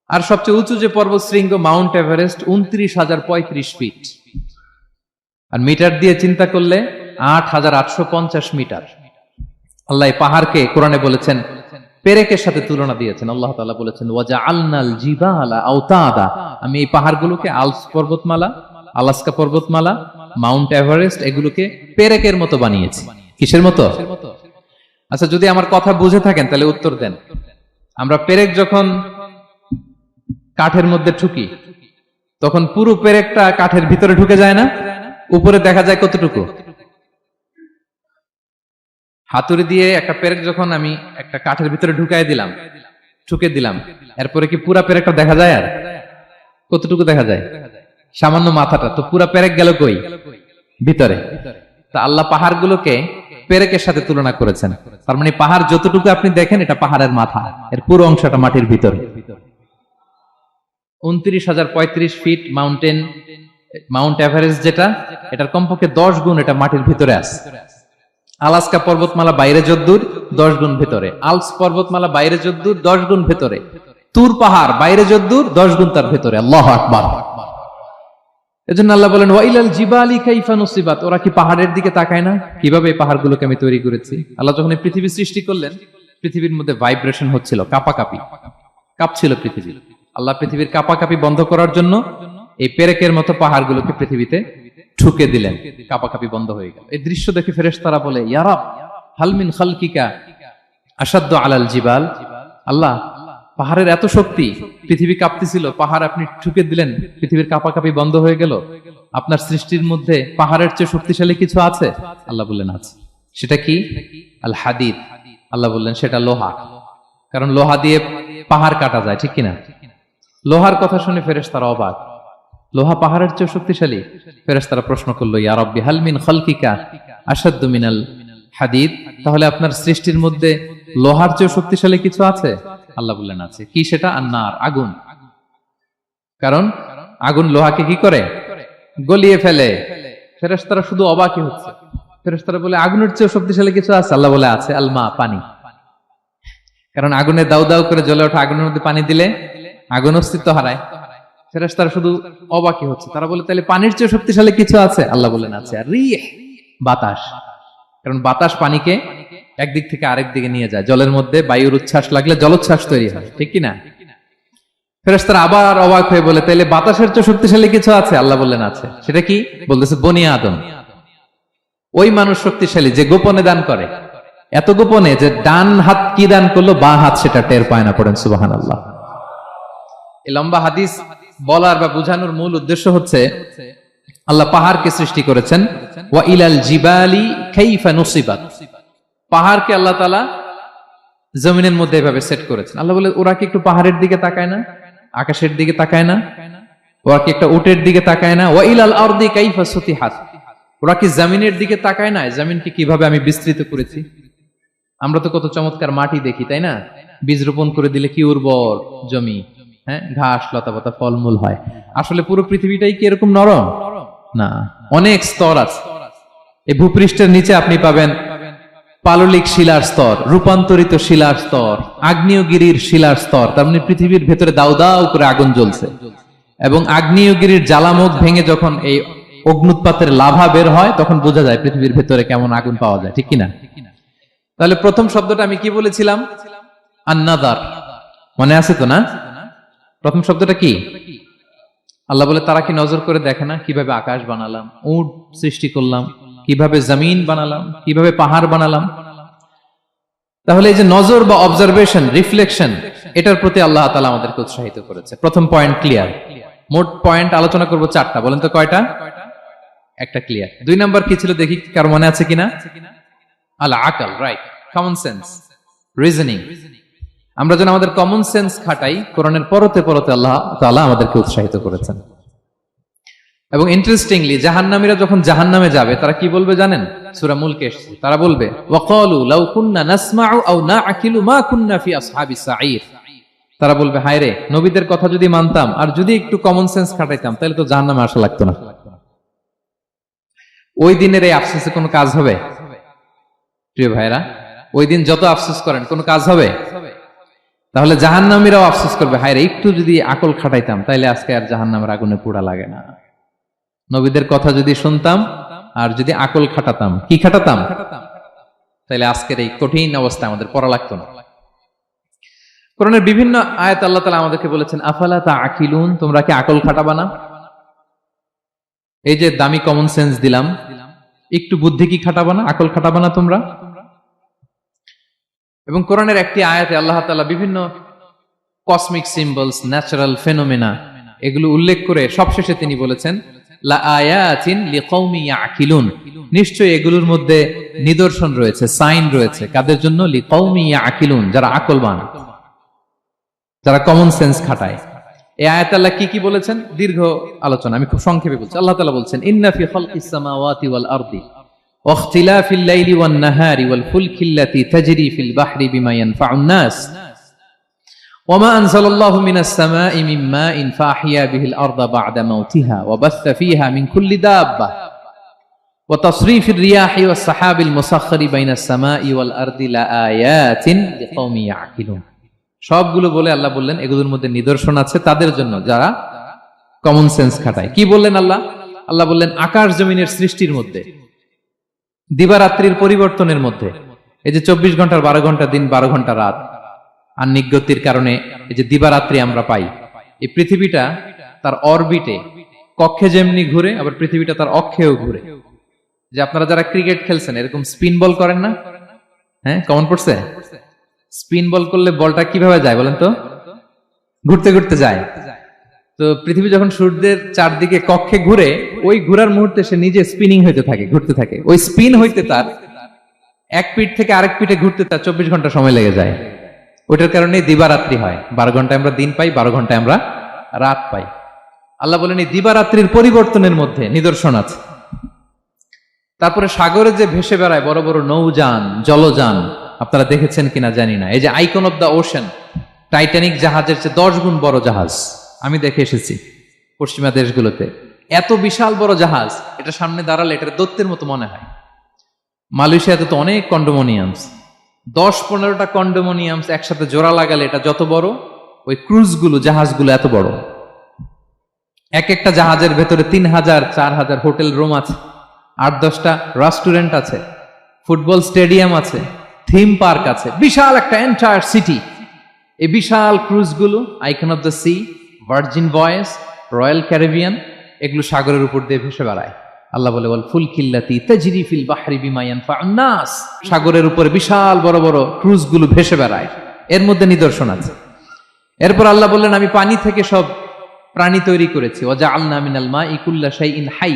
আর সবচেয়ে উঁচু যে পর্বত শৃঙ্গ মাউন্ট এভারেস্ট 29,035 ফিট। আর মিটার দিয়ে চিন্তা করলে 8,850 মিটার। আল্লাহ পাহাড়কে কোরআনে বলেছেন পেরেকের সাথে তুলনা দিয়েছেন। আল্লাহ তাআলা বলেছেন ওয়াজআলনাল জিবালা আওতাদা, আমি এই পাহাড়গুলোকে আল্পস পর্বতমালা, আলাস্কা পর্বতমালা, মাউন্ট এভারেস্ট, এগুলোকে পেরেকের মতো বানিয়েছি। কিসের মতো? আচ্ছা, যদি আমার কথা বুঝে থাকেন তাহলে উত্তর দেন। আমরা পেরেক যখন কাঠের মধ্যে ঠুকি, তখন পুরো পেরেকটা কাঠের ভিতরে ঢুকে যায় না? উপরে দেখা যায় কতটুকু? হাতুড়ি দিয়ে একটা পেরেক যখন আমি একটা কাঠের ভিতরে ঢুকাই দিলাম, ঠুকে দিলাম, এরপরে কি পুরা পেরেকটা দেখা যায়? আর কতটুকু দেখা যায়? সামান্য মাথাটা। তো পুরা পেরেক গেল কই? ভিতরে। তা আল্লাহ পাহাড়গুলোকে পেরেকের সাথে তুলনা করেছেন। তার মানে পাহাড় যতটুকু আপনি দেখেন, এটা পাহাড়ের মাথা, এর পুরো অংশটা মাটির ভিতরে। 29,035 ফিট মাউন্টেন, মাউন্ট এভারেস্ট যেটা, এটার কমপক্ষে 10 গুণ এটা মাটির ভিতরে আছে। আলাস্কা পর্বতমালা বাইরে যদ্দূর, 10 গুণ ভেতরে। আল্পস পর্বতমালা বাইরে যদ্দূর, 10 গুণ ভেতরে। তুর পাহাড় বাইরে যদ্দূর, 10 গুণ তার ভেতরে। আল্লাহু আকবার। এজন্য আল্লাহ বলেন ওয়াইলাল জিবালি কাইফা নুসিবাত। ওরা কি পাহাড়ের দিকে তাকায় না? কিভাবে এই পাহাড়গুলোকে আমি তৈরি করেছি। আল্লাহ যখন এই পৃথিবী সৃষ্টি করলেন, পৃথিবীর মধ্যে ভাইব্রেশন হচ্ছিল, কাঁপাকাঁপি, কাঁপছিল পৃথিবী। আল্লাহ পৃথিবীর কাঁপাকাঁপি বন্ধ করার জন্য এই পেরেকের মতো পাহাড়গুলোকে পৃথিবীতে ঠুকে দিলেন, কাঁপাকাঁপি বন্ধ হয়ে গেল। এই দৃশ্য দেখে ফেরেশতারা বলে ইয়া রাব হাল মিন খালকিকা আশাদ্দু আলাল জিবাল। আল্লাহ, পাহাড়ের এত শক্তি, পৃথিবী কাঁপতেছিল, পাহাড় আপনি ঠুকে দিলেন, পৃথিবীর কাঁপাকাঁপি বন্ধ হয়ে গেল। আপনার সৃষ্টির মধ্যে পাহাড়ের চেয়ে শক্তিশালী কিছু আছে? আল্লাহ বললেন আছে। সেটা কি? আল হাদিদ। আল্লাহ বললেন সেটা লোহা, কারণ লোহা দিয়ে পাহাড় কাটা যায়, ঠিক কিনা? লোহার কথা শুনে ফেরেশতারা অবাক। লোহা পাহাড়ের চেয়ে শক্তিশালী? ফেরেশতারা প্রশ্ন করলো ইয়া রাব্বি হাল মিন খালকিকা আশাদ্দু মিনাল হাদিদ, তাহলে আপনার সৃষ্টির মধ্যে লোহার চেয়ে শক্তিশালী কিছু আছে? আল্লাহ বললেন আছে। কি সেটা? আন্নার, আগুন। কারণ আগুন লোহাকে কি করে? গলিয়ে ফেলে। ফেরেশতারা শুধু অবাকই হচ্ছে। ফেরেশতারা বলে আগুনের চেয়ে শক্তিশালী কিছু আছে? আল্লাহ বলে আছে, আলমা, পানি। কারণ আগুনে দাউ দাউ করে জ্বলে ওঠা আগুনের মধ্যে পানি দিলে আগুন অস্তিত্ব হারায়। ফেরেশতারা শুধু অবাকই হচ্ছে। তারা বলে তাহলে পানির চেয়ে শক্তিশালী কিছু আছে? আল্লাহ বলেন আছে। আর রিহ, বাতাস। কারণ বাতাস পানিকে একদিক থেকে আরেক দিকে নিয়ে যায়। জলের মধ্যে বায়ুর উচ্ছ্বাস লাগলে জলোচ্ছ্বাস তৈরি হয়, ঠিক কিনা? ফেরেশতারা আবার অবাক হয়ে বলে তাহলে বাতাসের চেয়ে শক্তিশালী কিছু আছে? আল্লাহ বললেন আছে। সেটা কি? বলতেছে বনি আদম। ওই মানুষ শক্তিশালী যে গোপনে দান করে, এত গোপনে যে ডান হাত কি দান করলো, বা হাত সেটা টের পায় না। পড়েন সুবহানাল্লাহ। এই লম্বা হাদিস বলার বা বোঝানোর মূল উদ্দেশ্য হচ্ছে আল্লাহ পাহাড়কে সৃষ্টি করেছেন। ওয়া ইলাল জিবালি কাইফা নুসিবাত, পাহাড়কে আল্লাহ তাআলা জমিনের মধ্যে এভাবে সেট করেছেন। আল্লাহ বলে ওরা কি একটু পাহাড়ের দিকে তাকায় না? আকাশের দিকে তাকায় না? ওরা কি একটা উটের দিকে তাকায় না? ওয়া ইলাল আরদি কাইফা সুতিহাত, ওরা কি জমিনের দিকে তাকায় না? জমিনকে কিভাবে আমি বিস্তৃত করেছি। আমরা তো কত চমৎকার মাটি দেখি, তাই না? বীজ রোপণ করে দিলে কি উর্বর জমি, হ্যাঁ, ঘাস লতাপাতা ফলমূল হয়। আসলে পুরো পৃথিবীটাই কি এরকম নরম? না, অনেক স্তর আছে। এই ভূপৃষ্ঠের নিচে আপনি পাবেন পাললিক শিলার স্তর, রূপান্তরিত শিলার স্তর, আগ্নেয়গিরির শিলার স্তর। তার মানে পৃথিবীর ভেতরে দাউ দাউ করে আগুন জ্বলছে, এবং আগ্নেয়গিরির জ্বালামুখ ভেঙে যখন এই অগ্নুৎপাতের লাভা বের হয় তখন বোঝা যায় পৃথিবীর ভেতরে কেমন আগুন পাওয়া যায়, ঠিক কিনা? তাহলে প্রথম শব্দটা আমি কি বলেছিলাম? আন-নাযার। মনে আছে তো না? প্রথম শব্দটা কি? আল্লাহ বলে তারা কি নজর করে দেখে না কিভাবে আকাশ বানালাম, উট সৃষ্টি করলাম, কিভাবে জমিন বানালাম, কিভাবে পাহাড় বানালাম। তাহলে এই যে নজর বা অবজারভেশন, রিফ্লেকশন, এটার প্রতি আল্লাহ তাআলা আমাদেরকে উৎসাহিত করেছে। প্রথম পয়েন্ট ক্লিয়ার। মোট পয়েন্ট আলোচনা করব 4টা। বলেন তো কয়টা? একটা ক্লিয়ার। 2 নাম্বার কি ছিল দেখি কার মনে আছে কিনা? আল আকল, রাইট, কমন সেন্স, রিজনিং। আমরা যেন আমাদের কমন সেন্স খাটাই, কোরআনের পরতে পরতে আল্লাহ তাআলা আমাদেরকে উৎসাহিত করেছেন। এবং ইন্টারেস্টিংলি জাহান্নামীরা যখন জাহান্নামে যাবে তারা কি বলবে জানেন? সূরা মুলকে এসেছে, তারা বলবে ওয়াকালু লাউ কুননা নাসমাউ আও নাআকিলু মা কুননা ফি আসহাবিস সাঈর। তারা বলবে হায় রে, নবীদের কথা যদি মানতাম আর যদি একটু কমন সেন্স খাটাইতাম তাহলে তো জাহান্নামে আসা লাগতো না। ওই দিনের এই আফসোসে কোনো কাজ হবে? প্রিয় ভাইরা, ওই দিন যত আফসোস করেন কোনো কাজ হবে? তাহলে জাহান্নামীরাও আফসোস করবে হায় রে, একটু যদি আকল খাটাইতাম তাইলে আজকে আর জাহান্নামের আগুনে পোড়া লাগে না। নবীদের কথা যদি শুনতাম আর যদি আকল খাটাতাম, কি খাটাতাম, তাইলে আজকের এই কঠিন অবস্থা আমাদের পড়া লাগতো না। কোরআনের বিভিন্ন আয়াত আল্লাহ তাআলা আমাদেরকে বলেছেন আফালা তাআকিলুন, তোমরা কি আকল খাটাবা না? এই যে দামি কমন সেন্স দিলাম, একটু বুদ্ধি কি খাটাবা না, আকল খাটাবা না তোমরা? এবং কোরআনের একটি আয়াতে আল্লাহ তাআলা বিভিন্ন কসমিক সিম্বলস, ন্যাচারাল ফেনোমেনা, এগুলো উল্লেখ করে সবশেষে তিনি বলেছেন লা আয়াতিন লিকাউমি ইয়াকিলুন, নিশ্চয়ই এগুলোর মধ্যে নিদর্শন রয়েছে, সাইন রয়েছে। কাদের জন্য? লিকাউমি ইয়াকিলুন, যারা আকলবান, যারা কমন সেন্স খাটায়। এই আয়াতে আল্লাহ কি কি বলেছেন দীর্ঘ আলোচনা, আমি খুব সংক্ষেপে বলছি। আল্লাহ তাআলা বলছেন ইন্না ফি খালকিস সামাওয়াতি ওয়াল আরদি ওয়া ইখতিলাফিল লাইলি ওয়ান নাহারি ওয়াল ফুলকিল্লাতি তাজরি ফিল বাহরি বিমা ইয়ানফাউন নাস وما أنزل الله من السماء من ماء فأحيا به الأرض بعد موتها وبث فيها من كل دابة وتصريف الرياح والسحاب المسخر بين السماء والأرض لآيات لقوم يعقلون। সবগুলো বলে আল্লাহ বললেন এগুলোর মধ্যে নিদর্শন আছে তাদের জন্য যারা কমন সেন্স খাটায়। কি বললেন আল্লাহ? আল্লাহ বললেন আকাশ জমিনের সৃষ্টির মধ্যে, দিবারাত্রির পরিবর্তনের মধ্যে, এই যে 24 ঘন্টার 12 ঘন্টা দিন, 12 ঘন্টা রাত, আহ্নিক গতির কারণে এই যে দিবারাত্রি আমরা পাই, এই পৃথিবীটা তার অরবিটে, কক্ষে যেমনি ঘুরে আবার পৃথিবীটা তার অক্ষেও ঘুরে। যে আপনারা যারা ক্রিকেট খেলছেন এরকম স্পিন বল করেন না? হ্যাঁ, কমন পড়ছে? স্পিন বল করলে বলটা কিভাবে যায় বলেন তো? ঘুরতে ঘুরতে যায়। তো পৃথিবী যখন সূর্যের চারদিকে কক্ষে ঘুরে, ওই ঘোরার মুহূর্তে সে নিজে স্পিনিং হইতে থাকে, ঘুরতে থাকে। ওই স্পিন হইতে তার এক পিঠ থেকে আরেক পিঠে ঘুরতে তার 24 ঘন্টা সময় লেগে যায়। ওইটার কারণে দিবারাত্রি হয়। 12 ঘন্টায় আমরা দিন পাই, 12 ঘন্টায় আমরা রাত পাই। আল্লাহ বলেন এই দিবারাত্রির পরিবর্তনের মধ্যে নিদর্শন আছে। তারপরে সাগরে যে ভেসে বেড়ায় বড় বড় নৌযান, জলযান, আপনারা দেখেছেন কিনা জানি না, এই যে icon of the ocean, Titanic জাহাজের চেয়ে 10 গুণ বড় জাহাজ, আমি দেখে এসেছি পশ্চিমা দেশগুলোতে। এত বিশাল বড় জাহাজ, এটা সামনে দাঁড়ালে এটা দত্তের মতো মনে হয়। মালয়েশিয়াতে তো অনেক কন্ডোমোনিয়ামস, 10-15টা কন্ডোমোনিয়ামস একসাথে জোড়া লাগালে এটা যত বড়, ওই ক্রুজগুলো, জাহাজগুলো এত বড়। এক একটা জাহাজের ভেতরে 3000-4000 হোটেল রুম আছে, 8-10টা রেস্টুরেন্ট আছে, ফুটবল স্টেডিয়াম আছে, থিম পার্ক আছে, বিশাল একটা এন্টায়ার সিটি। এই বিশাল ক্রুজগুলো, Icon of the Sea, Virgin Voyages, Royal Caribbean, এগুলো সাগরের উপর দিয়ে ভেসে বেড়ায়। আল্লাহ বলে, ওয়াল ফুলকিল্লাতি তাজরি ফিল বাহরি বিমা ইয়ানফাউন নাস, সাগরের উপরে বিশাল বড় বড় ক্রুজগুলো ভেসে বেড়ায়, এর মধ্যে নিদর্শন আছে। এরপর আল্লাহ বললেন, আমি পানি থেকে সব প্রাণী তৈরি করেছি। ওয়াজআলনা মিনাল মাই কুল্লা শাইইন হাই,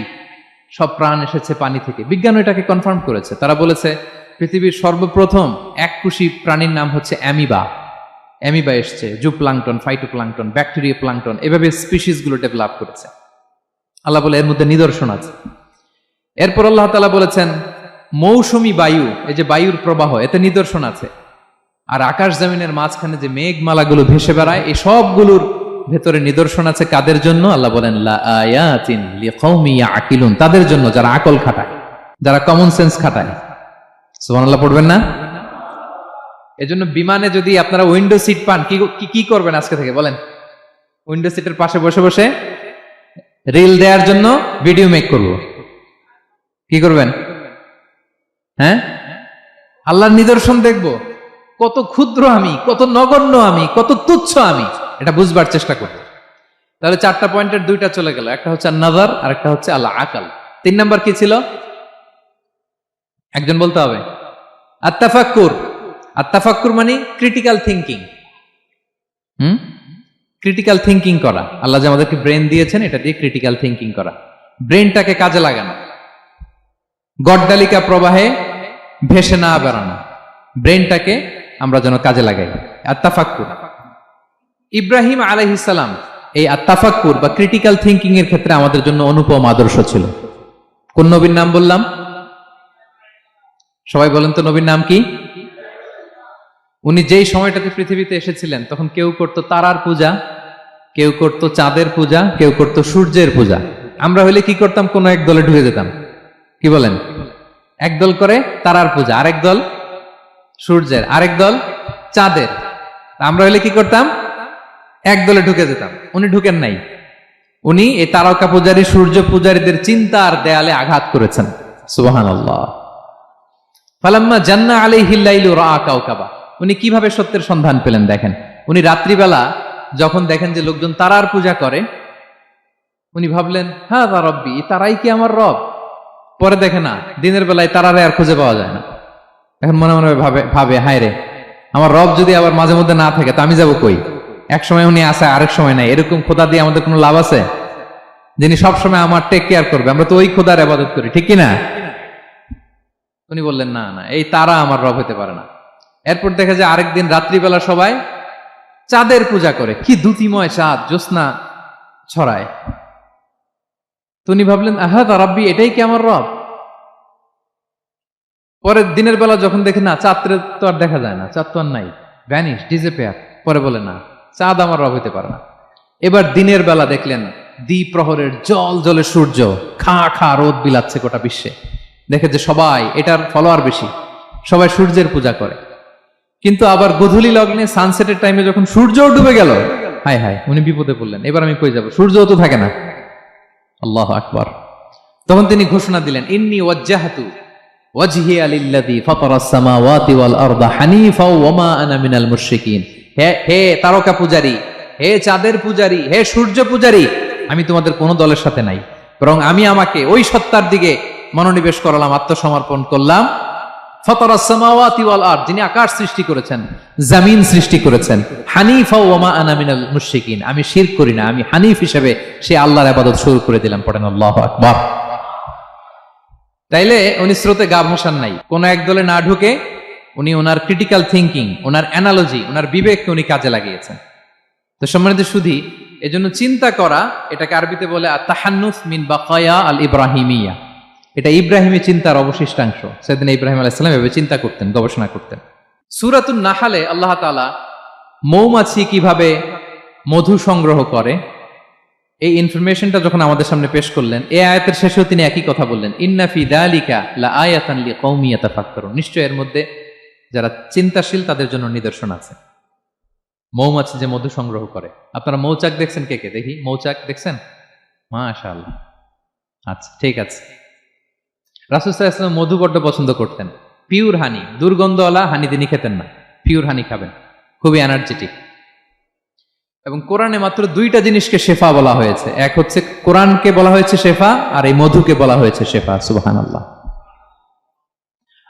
সব প্রাণ এসেছে পানি থেকে। বিজ্ঞান এটাকে কনফার্ম করেছে। তারা বলেছে পৃথিবীর সর্বপ্রথম এককোষী প্রাণীর নাম হচ্ছে অ্যামিবা। অ্যামিবা এসছে, জুপ্লাঙ্কটন, ফাইটোপ্লাঙ্কটন, ব্যাকটেরিয়া প্লাঙ্কটন, এভাবে স্পিসিস গুলো ডেভেলপ করেছে। আল্লাহ বলে এর মধ্যে নিদর্শন আছে। এরপর আল্লাহ তাআলা বলেছেন মৌসুমী বায়ু, এই যে বায়ুর প্রবাহ, এতে নিদর্শন আছে। আর আকাশ জমিনের মাঝখানে যে মেঘমালাগুলো ভেসে বেড়ায়, এই সবগুলোর ভেতরে নিদর্শন আছে। কাদের জন্য? আল্লাহ বলেন লা আয়াতিন লিকাউমি ইয়াকিলুন, তাদের জন্য যারা আকল খাটায়, যারা কমন সেন্স খাটায়। সুবহানাল্লাহ পড়বেন না? এজন্য বিমানে যদি আপনারা উইন্ডো সিট পান, কি করবেন আজকে থেকে বলেন? উইন্ডো সিটের পাশে বসে বসে রিল দেওয়ার জন্য ভিডিও মেক করব। কি করবেন? হ্যাঁ, আল্লাহর নিদর্শন দেখব, কত ক্ষুদ্র আমি, কত নগণ্য আমি, কত তুচ্ছ আমি, এটা বুঝবার চেষ্টা করব। তাহলে 4টা পয়েন্টের 2টা চলে গেল, একটা হচ্ছে নাযার আর একটা হচ্ছে আল আকল। 3 নাম্বার কি ছিল? একজন বলতে হবে। আত-তাফাক্কুর। আত-তাফাক্কুর মানে ক্রিটিক্যাল থিংকিং। ক্রিটিক্যাল থিংকিং করা। আল্লাহ যে আমাদেরকে ব্রেন দিয়েছেন, এটা দিয়ে ক্রিটিক্যাল থিংকিং করা, ব্রেনটাকে কাজে লাগানো, গড্ডালিকা প্রবাহে ভেসে না বেড়ানো, ব্রেনটাকে আমরা যেন কাজে লাগাই। আত-তাফাক্কুর। ইব্রাহিম আলাইহিস সালাম এই আত-তাফাক্কুর বা ক্রিটিক্যাল থিংকিং এর ক্ষেত্রে আমাদের জন্য অনুপম আদর্শ ছিল। কোন নবীর নাম বললাম? সবাই বলেন তো নবীর নাম কি? উনি যেই সময়টাতে পৃথিবীতে এসেছিলেন, তখন কেউ করত তারার পূজা, কেউ করত চাঁদের পূজা, কেউ করত সূর্যের পূজা। আমরা হইলে কি করতাম? কোন এক দলে ঢুকে যেতাম। কি বলেন? এক দল করে তারার পূজা, আরেক দল সূর্যের, আরেক দল চাঁদের। আমরা হইলে কি করতাম? এক দলে ঢুকে যেতাম। উনি ঢুকেন নাই। উনি এই তারকা পূজারী, সূর্য পূজারীদের চিন্তার দেয়ালে আঘাত করেছেন। সুবহানাল্লাহ। ফালাম্মা জান্না আলাইহিল লাইলু রাআ কাওকাবা, উনি কিভাবে সত্যের সন্ধান পেলেন দেখেন। উনি রাত্রিবেলা যখন দেখেন যে লোকজন তারার পূজা করে, উনি ভাবলেন হাযা রাব্বি, তারাই কি আমার রব? পরে দেখে না, দিনের বেলায় তারারে আর খুঁজে পাওয়া যায় না। এখন মনে মনে ভাবে হায় রে, আমার রব যদি আবার মাঝে মধ্যে না থাকে, তা আমি যাবো কই? এক সময় উনি আসে, আরেক সময় নাই। এরকম খোদা দিয়ে আমাদের কোনো লাভ আছে? যিনি সবসময় আমার টেক কেয়ার করবে, আমরা তো ওই খোদার ইবাদত করি, ঠিক কিনা? উনি বললেন না না, এই তারা আমার রব হতে পারে না। এরপর দেখা যায় আরেকদিন রাত্রিবেলা সবাই চাঁদের পূজা করে। কি দ্যুতিময় চাঁদ, জ্যোৎস্না ছড়ায়। তো উনি ভাবলেন আহাদা রাব্বি, এটাই কি আমার রব? পরের দিনের বেলা যখন দেখে না, চাঁদ তো আর দেখা যায় না, চাঁদ তো আর নাই, ভ্যানিশ, ডিসঅ্যাপিয়ার। পরে বলে না, চাঁদ আমার রব হতে পারে না। এবার দিনের বেলা দেখলেন দ্বিপ্রহরের জল জলে সূর্য খা খা রোদ বিলাচ্ছে গোটা বিশ্বে। দেখে যে সবাই এটার ফলোয়ার বেশি, সবাই সূর্যের পূজা করে। কিন্তু আবার গোধূলি লগ্নে, সানসেটের টাইমে যখন সূর্য ডুবে গেল, হায় হায়, উনি বিপদে পড়লেন। এবার আমি কই যাব? সূর্যও তো থাকে না। আল্লাহু আকবার। তখন তিনি ঘোষণা দিলেন ইন্নী ওয়াজ্জাহতু ওয়াজহিয়া লিল্লাযী ফাতারাস সামাওয়াতি ওয়াল আরদা হানিফা ওয়া মা আনা মিনাল মুশরিকিন। হে তারকা পূজারী, হে চাঁদের পূজারী, হে সূর্য পূজারী, আমি তোমাদের কোনো দলের সাথে নাই, বরং আমি আমাকে ওই সত্তার দিকে মনোনিবেশ করলাম, আত্মসমর্পণ করলাম। ফাতারাস সামাওয়াতি ওয়াল আরদ, যিনি আকাশ সৃষ্টি করেছেন, জমিন সৃষ্টি করেছেন। হানিফা ওয়া মা আনা মিনাল মুশরিকিন, আমি শিরক করি না, আমি হানিফ হিসেবে সেই আল্লাহর ইবাদত শুরু করে দিলাম। পড়েন আল্লাহু আকবার। তাইলে উনি স্রোতে গা ভাসান নাই, কোন এক দলে না ঢুকে উনি ওনার ক্রিটিক্যাল থিংকিং, ওনার অ্যানালজি, ওনার বিবেককে উনি কাজে লাগিয়েছেন। তো সম্মানিত সুধী, এজন্য চিন্তা করা, এটাকে আরবিতে বলে আত-তাহান্নুস মিন বাকায়া আল ইব্রাহিমিয়া। এটা ইব্রাহিমী চিন্তার অবশিষ্টাংশ। সেদিন ইব্রাহিম আলাইহিস সালাম এভাবে চিন্তা করতেন, গবেষণা করতেন। সূরাতুন নাহলে আল্লাহ তাআলা মৌমাছি কিভাবে মধু সংগ্রহ করে এই ইনফরমেশনটা যখন আমাদের সামনে পেশ করলেন, এই আয়াতের শেষেও তিনি একই কথা বললেন, ইন্না ফি যালিকা লাআয়াতান লিকাউমি ইয়াতাফাক্কারুন। নিশ্চয় এর মধ্যে যারা চিন্তাশীল তাদের জন্য নিদর্শন আছে। মৌমাছি যে মধু সংগ্রহ করে, আপনারা মৌচাক দেখছেন? কে কে দেখি মৌচাক দেখছেন? মাশাআল্লাহ, আচ্ছা ঠিক আছে। রাসূল সাল্লাল্লাহু আলাইহি ওয়াসাল্লাম মধু বড্ড পছন্দ করতেন। পিওর হানি, দুর্গন্ধওয়ালা হানি তিনি খেতেন না, পিওর হানি খাবেন, খুবই এনার্জেটিক। এবং কোরআনে মাত্র দুইটা জিনিসকে শেফা বলা হয়েছে, এক হচ্ছে কোরআনকে বলা হয়েছে শেফা, আর এই মধুকে বলা হয়েছে শেফা। সুবহানাল্লাহ।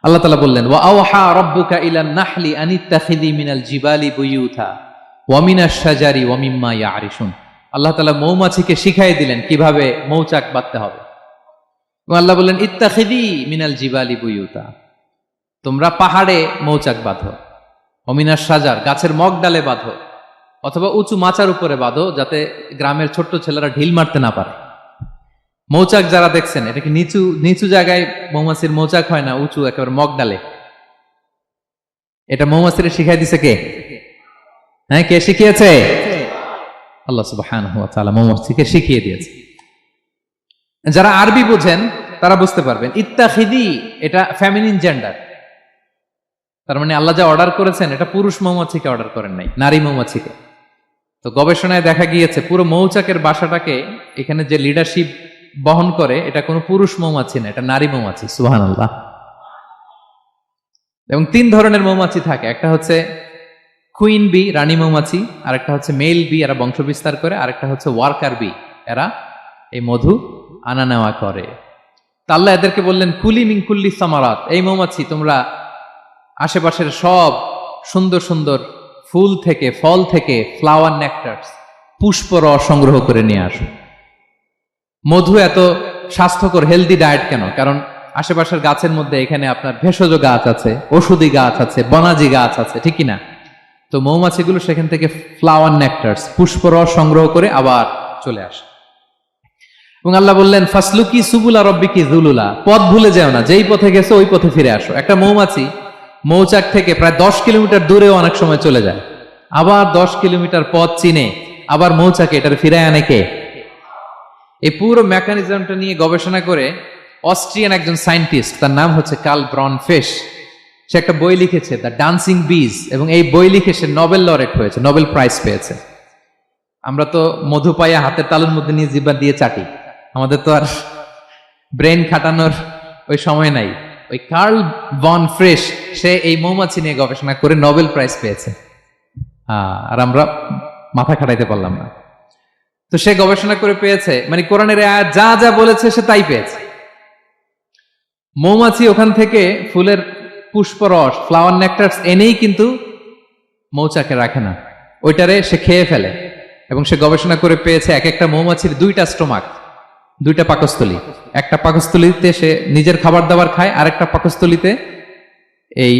আল্লাহ তাআলা বললেন, ওয়া আওহা রাব্বুকা ইলান নাহলি আনিত্তাখিযি মিনাল জিবালি বুয়ুতা ওয়া মিনাশ শাজারি ওয়া মিম্মা ইয়ারিশুন। আল্লাহ তাআলা মৌমাছিকে শিখাই দিলেন কিভাবে মৌচাক বাঁধতে হবে। এবং আল্লাহ বললেন, ইত্তাখিযি মিনাল জিবালি বুয়ুতা, তোমরা পাহাড়ে মৌচাক বাঁধো, ওয়া মিনাশ শাজার, গাছের মগ ডালে বাঁধো, অথবা উঁচু মাচার উপরে বাঁধো, যাতে গ্রামের ছোট্ট ছেলেরা ঢিল মারতে না পারে। মৌচাক যারা দেখছেন, এটা কি নিচু নিচু জায়গায় মৌমাছির মৌচাক হয় না, উঁচু একেবারে মগ ডালে। এটা মৌমাছির শিখাই দিছে কে? হ্যাঁ, কে শিখিয়েছে? আল্লাহ সুবহানাহু ওয়া তাআলা মৌমাছিকে শিখিয়ে দিয়েছে। যারা আরবি বোঝেন তারা বুঝতে পারবেন, ইত্তাখিদি এটা ফেমিনিন জেন্ডার। তার মানে আল্লাহ যা অর্ডার করেছেন এটা পুরুষ মৌমাছিকে অর্ডার করেন নাই, নারী মৌমাছিকে। তো গবেষণায় দেখা গিয়েছে পুরো মৌচাকের বাসাটাকে এখানে যে লিডারশিপ বহন করে এটা কোনো পুরুষ মৌমাছি না, এটা নারী মৌমাছি। সুবহানাল্লাহ। এবং 3 ধরনের মৌমাছি থাকে, একটা হচ্ছে কুইন বি, রানী মৌমাছি, আর একটা হচ্ছে মেল বি, এরা বংশ বিস্তার করে, আর একটা হচ্ছে ওয়ার্কার বি, এরা এই মধু আনা নেওয়া করে। তা আল্লাহ এদেরকে বললেন, কুলি মিন কুল্লি সামারাত, এই মৌমাছি তোমরা আশেপাশের সব সুন্দর সুন্দর ফুল থেকে, ফল থেকে, ফ্লাওয়ার নেকটারস, পুষ্প রস সংগ্রহ করে নিয়ে আসো। মধু এত স্বাস্থ্যকর, হেলদি ডায়েট কেন? কারণ আশেপাশের গাছের মধ্যে এখানে আপনার ভেষজ গাছ আছে, ঔষধি গাছ আছে, বনাজি গাছ আছে, ঠিক কিনা? তো মৌমাছিগুলো সেখান থেকে ফ্লাওয়ার নেকটারস, পুষ্প রস সংগ্রহ করে আবার চলে আসে। এবং আল্লাহ বললেন, ফাসলুকি সুবুলা রব্বিকি যুলুলা, পথ ভুলে যাও না, যেই পথে গেছো ওই পথে ফিরে আসো। একটা মৌমাছি মৌচাক থেকে প্রায় 10 কিলোমিটার দূরেও অনেক সময় চলে যায়, আবার 10 কিলোমিটার পথ চিনে আবার মৌচাকে এটার ফিরায় আনে কে? এই পুরো মেকানিজমটা নিয়ে গবেষণা করে অস্ট্রিয়ান একজন সায়েন্টিস্ট, তার নাম হচ্ছে কার্ল ব্রনফেশ, সে একটা বই লিখেছে, দ্য ডান্সিং বিজ, এবং এই বই লিখে সে নোবেল লরেট হয়েছে, নোবেল প্রাইজ পেয়েছে। আমরা তো মধু পাইয়া হাতের তালুর মধ্যে নিয়ে জিহ্বা দিয়ে চাটি, আমাদের তো আর ব্রেন খাটানোর ওই সময় নাই। ওই কার্ল ব্রনফেশ সে এই মৌমাছি নিয়ে গবেষণা করে নোবেল প্রাইজ পেয়েছে, আর আমরা মাথা খাটাইতে পারলাম না। তো সে গবেষণা করে পেয়েছে, মানে কোরআনের আয়াত যা যা বলেছে সে তাই পেয়েছে। মৌমাছি ওখান থেকে ফুলের পুষ্পরস, ফ্লাওয়ার নেকটারস এনেই কিন্তু মৌচাকে রাখে না, ওইটারে সে খেয়ে ফেলে। এবং সে গবেষণা করে পেয়েছে এক একটা মৌমাছির 2টা স্টোমাক, 2টা পাকস্থলী। একটা পাকস্থলীতে সে নিজের খাবার দাবার খায়, আর একটা পাকস্থলীতে এই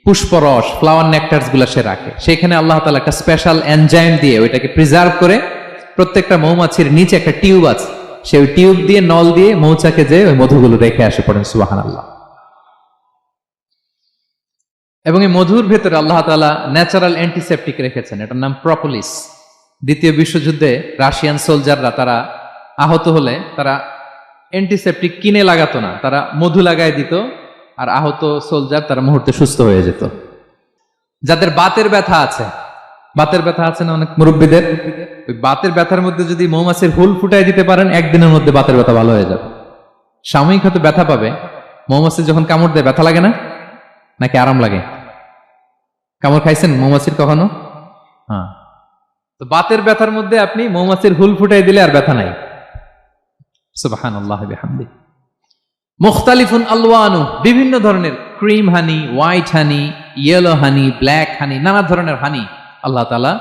পুষ্পরস, ফ্লাওয়ার নেকটারস গুলা সে রাখে। সেখানে আল্লাহ তাআলা একটা স্পেশাল এনজাইম দিয়ে ওইটাকে প্রিজার্ভ করে, প্রত্যেকটা মৌমাছির নিচে একটা টিউব আছে, সে ওই টিউব দিয়ে, নল দিয়ে মৌচাকে যে ওই মধুগুলো রেখে আসে। পড়েন সুবহানাল্লাহ। এবং এই মধুর ভেতরে আল্লাহ তাআলা ন্যাচারাল অ্যান্টিসেপটিক রেখেছেন, এটার নাম প্রপোলিস। দ্বিতীয় বিশ্বযুদ্ধে রাশিয়ান সোলজাররা তারা আহত হলে তারা অ্যান্টিসেপটিক কিনে লাগাতো না, তারা মধু লাগায় দিত, আর আহত সোলজার তারা মুহূর্তে সুস্থ হয়ে যেত। যাদের বাতের ব্যথা আছে, বাতের ব্যথা আছে না অনেক মুরব্বীদের, ওই বাতের ব্যথার মধ্যে যদি মৌমাছির হুল ফুটাই দিতে পারেন, একদিনের মধ্যে বাতের ব্যথা ভালো হয়ে যাবে। সাময়িক হয়তো ব্যথা পাবে, মৌমাছি যখন কামড় দেয় ব্যথা লাগে না, নাকি আরাম লাগে? কামড় খাইছেন মৌমাছির কখনো? হ্যাঁ। তো বাতের ব্যথার মধ্যে আপনি মৌমাছির হুল ফুটাই দিলে আর ব্যথা নাই। সুবহানাল্লাহ বিহামদি। মুখতালিফুন আলওয়ানু, বিভিন্ন ধরনের ক্রিম হানি, হোয়াইট হানি, ইয়েলো হানি, ব্ল্যাক হানি, নানা ধরনের হানি আল্লাহ তাআলা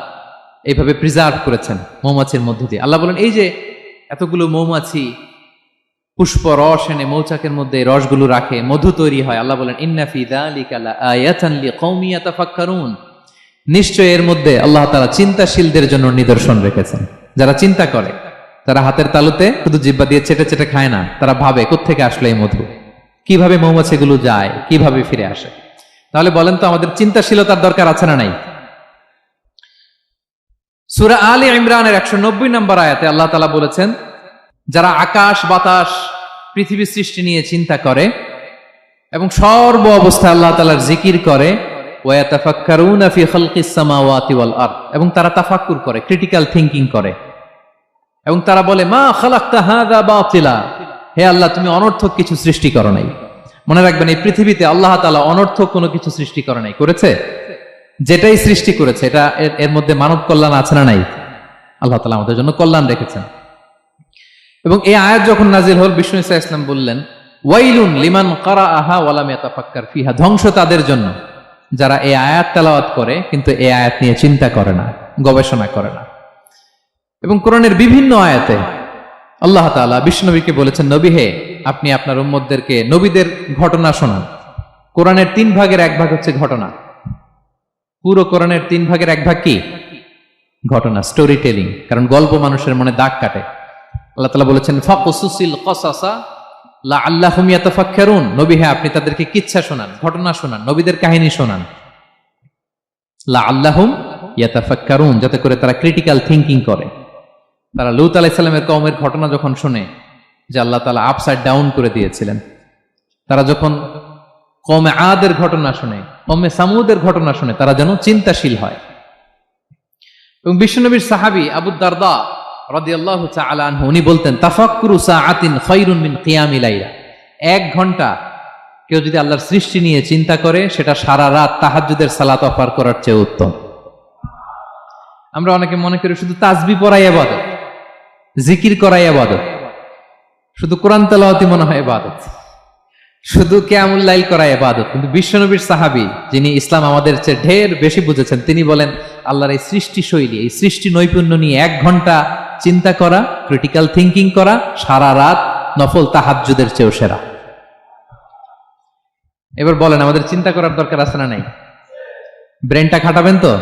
এইভাবে প্রিজার্ভ করেছেন মৌমাছির মধ্য দিয়ে। আল্লাহ বলেন, এই যে এতগুলো মৌমাছি পুষ্প রস এনে মৌচাকের মধ্যে রসগুলো রাখে, মধু তৈরি হয়, আল্লাহ বলেন, ইন্না ফি যালিকা লাআয়াতান লিকাওমি ইয়াতাফাক্কারুন, নিশ্চয় এর মধ্যে আল্লাহ তাআলা চিন্তাশীলদের জন্য নিদর্শন রেখেছেন, যারা চিন্তা করে। তারা হাতের তালুতে শুধু জিহ্বা দিয়ে চেটে চেটে খায় না, তারা ভাবে কোত্থেকে আসলো এই মধু, কিভাবে মৌমাছিগুলো যায়, কিভাবে ফিরে আসে। তাহলে বলেন তো আমাদের চিন্তাশীলতার দরকার আছে না নাই? সূরা আলে ইমরানের 190 নম্বর আয়াতে আল্লাহ তাআলা বলেছেন, যারা আকাশ বাতাস পৃথিবী সৃষ্টি নিয়ে চিন্তা করে এবং সর্ব অবস্থায় আল্লাহ তাআলার জিকির করে, ওয়া ইয়াতাফাক্কারুনা ফি খালকিস সামাওয়াতি ওয়াল আরদ, এবং তারা তাফাক্কুর করে, ক্রিটিক্যাল থিংকিং করে, এবং তারা বলে মা খালাকতা হাযা বাতিলা, হে আল্লাহ তুমি অনর্থক কিছু সৃষ্টি করো নাই। মনে রাখবেন এই পৃথিবীতে আল্লাহ তাআলা অনর্থক কোনো কিছু সৃষ্টি করে নাই, করেছে? যেটাই সৃষ্টি করেছে এটা এর মধ্যে মানব কল্যাণ আছে না নাই? আল্লাহ তাআলা আমাদের জন্য কল্যাণ রেখেছেন। এবং এই আয়াত যখন নাজিল হল, বিষ্ণু ইসা ইসলাম বললেন, ওয়াইলুন লিমান কারাআহা ওয়া লাম ইয়াতাফাক্কার ফিহা, ধ্বংস তাদের জন্য যারা এই আয়াত তেলাওয়াত করে কিন্তু এই আয়াত নিয়ে চিন্তা করে না, গবেষণা করে না। এবং কোরআনের বিভিন্ন আয়াতে আল্লাহ তাআলা বিষ্ণুনবীকে বলেছেন, নবী হে, আপনি আপনার উম্মতদেরকে নবীদের ঘটনা শোনান। কোরআনের 3 ভাগের 1 ভাগ হচ্ছে ঘটনা। পুরো কোরআনের 3 ভাগের 1 ভাগ কি? ঘটনা, স্টোরি টেলিং। কারণ গল্প মানুষের মনে দাগ কাটে। আল্লাহ তাআলা বলেছেন, ফাকুসুসিল কসাসা লাআল্লাহুম ইয়াতাফাক্কারুন, নবী হে আপনি তাদেরকে কিচ্ছা শোনান, ঘটনা শোনান, নবীদের কাহিনী শোনান, লাআল্লাহুম ইয়াতাফাক্কারুন, যাতে করে তারা ক্রিটিক্যাল থিংকিং করে। তারা লূত আলাইহিস সালামের কওমের ঘটনা যখন শুনে যে আল্লাহ তাআলা আপসাইড ডাউন করে দিয়েছিলেন, তারা যখন কওমে আদের ঘটনা শুনে, কওমে সামুদের ঘটনা শুনে, তারা যেন চিন্তাশীল হয়। এবং বিশ্বনবীর সাহাবী আবু দারদা রাদিয়াল্লাহু তাআলা আনহু উনি বলতেন, তাফাক্কুরু সাআতিন খায়রুন মিন কিয়ামি লাইলা, 1 ঘন্টা কেউ যদি আল্লাহর সৃষ্টি নিয়ে চিন্তা করে সেটা সারা রাত তাহাজ্জুদের সালাত অফার করার চেয়ে উত্তম। আমরা অনেকে মনে করি শুধু তাসবিহ পড়াই ইবাদত, জিকির করাই ইবাদত, শুধু কোরআন তেলাওয়াতই মনে হয় ইবাদত, শুধু কিয়ামুল লাইল করা ইবাদত। কিন্তু বিশ্বনবীর সাহাবী যিনি ইসলাম আমাদের চেয়ে ঢের বেশি বুঝেছেন, তিনি বলেন আল্লাহর এই সৃষ্টি শৈলী, এই সৃষ্টি নৈপুণ্য নিয়ে 1 ঘন্টা চিন্তা করা, ক্রিটিক্যাল থিংকিং করা, সারা রাত নফল তাহাজ্জুদের চেয়েও সেরা। এবার বলেন আমাদের চিন্তা করার দরকার আছে না নাই? ব্রেনটা খাটাবেন তো?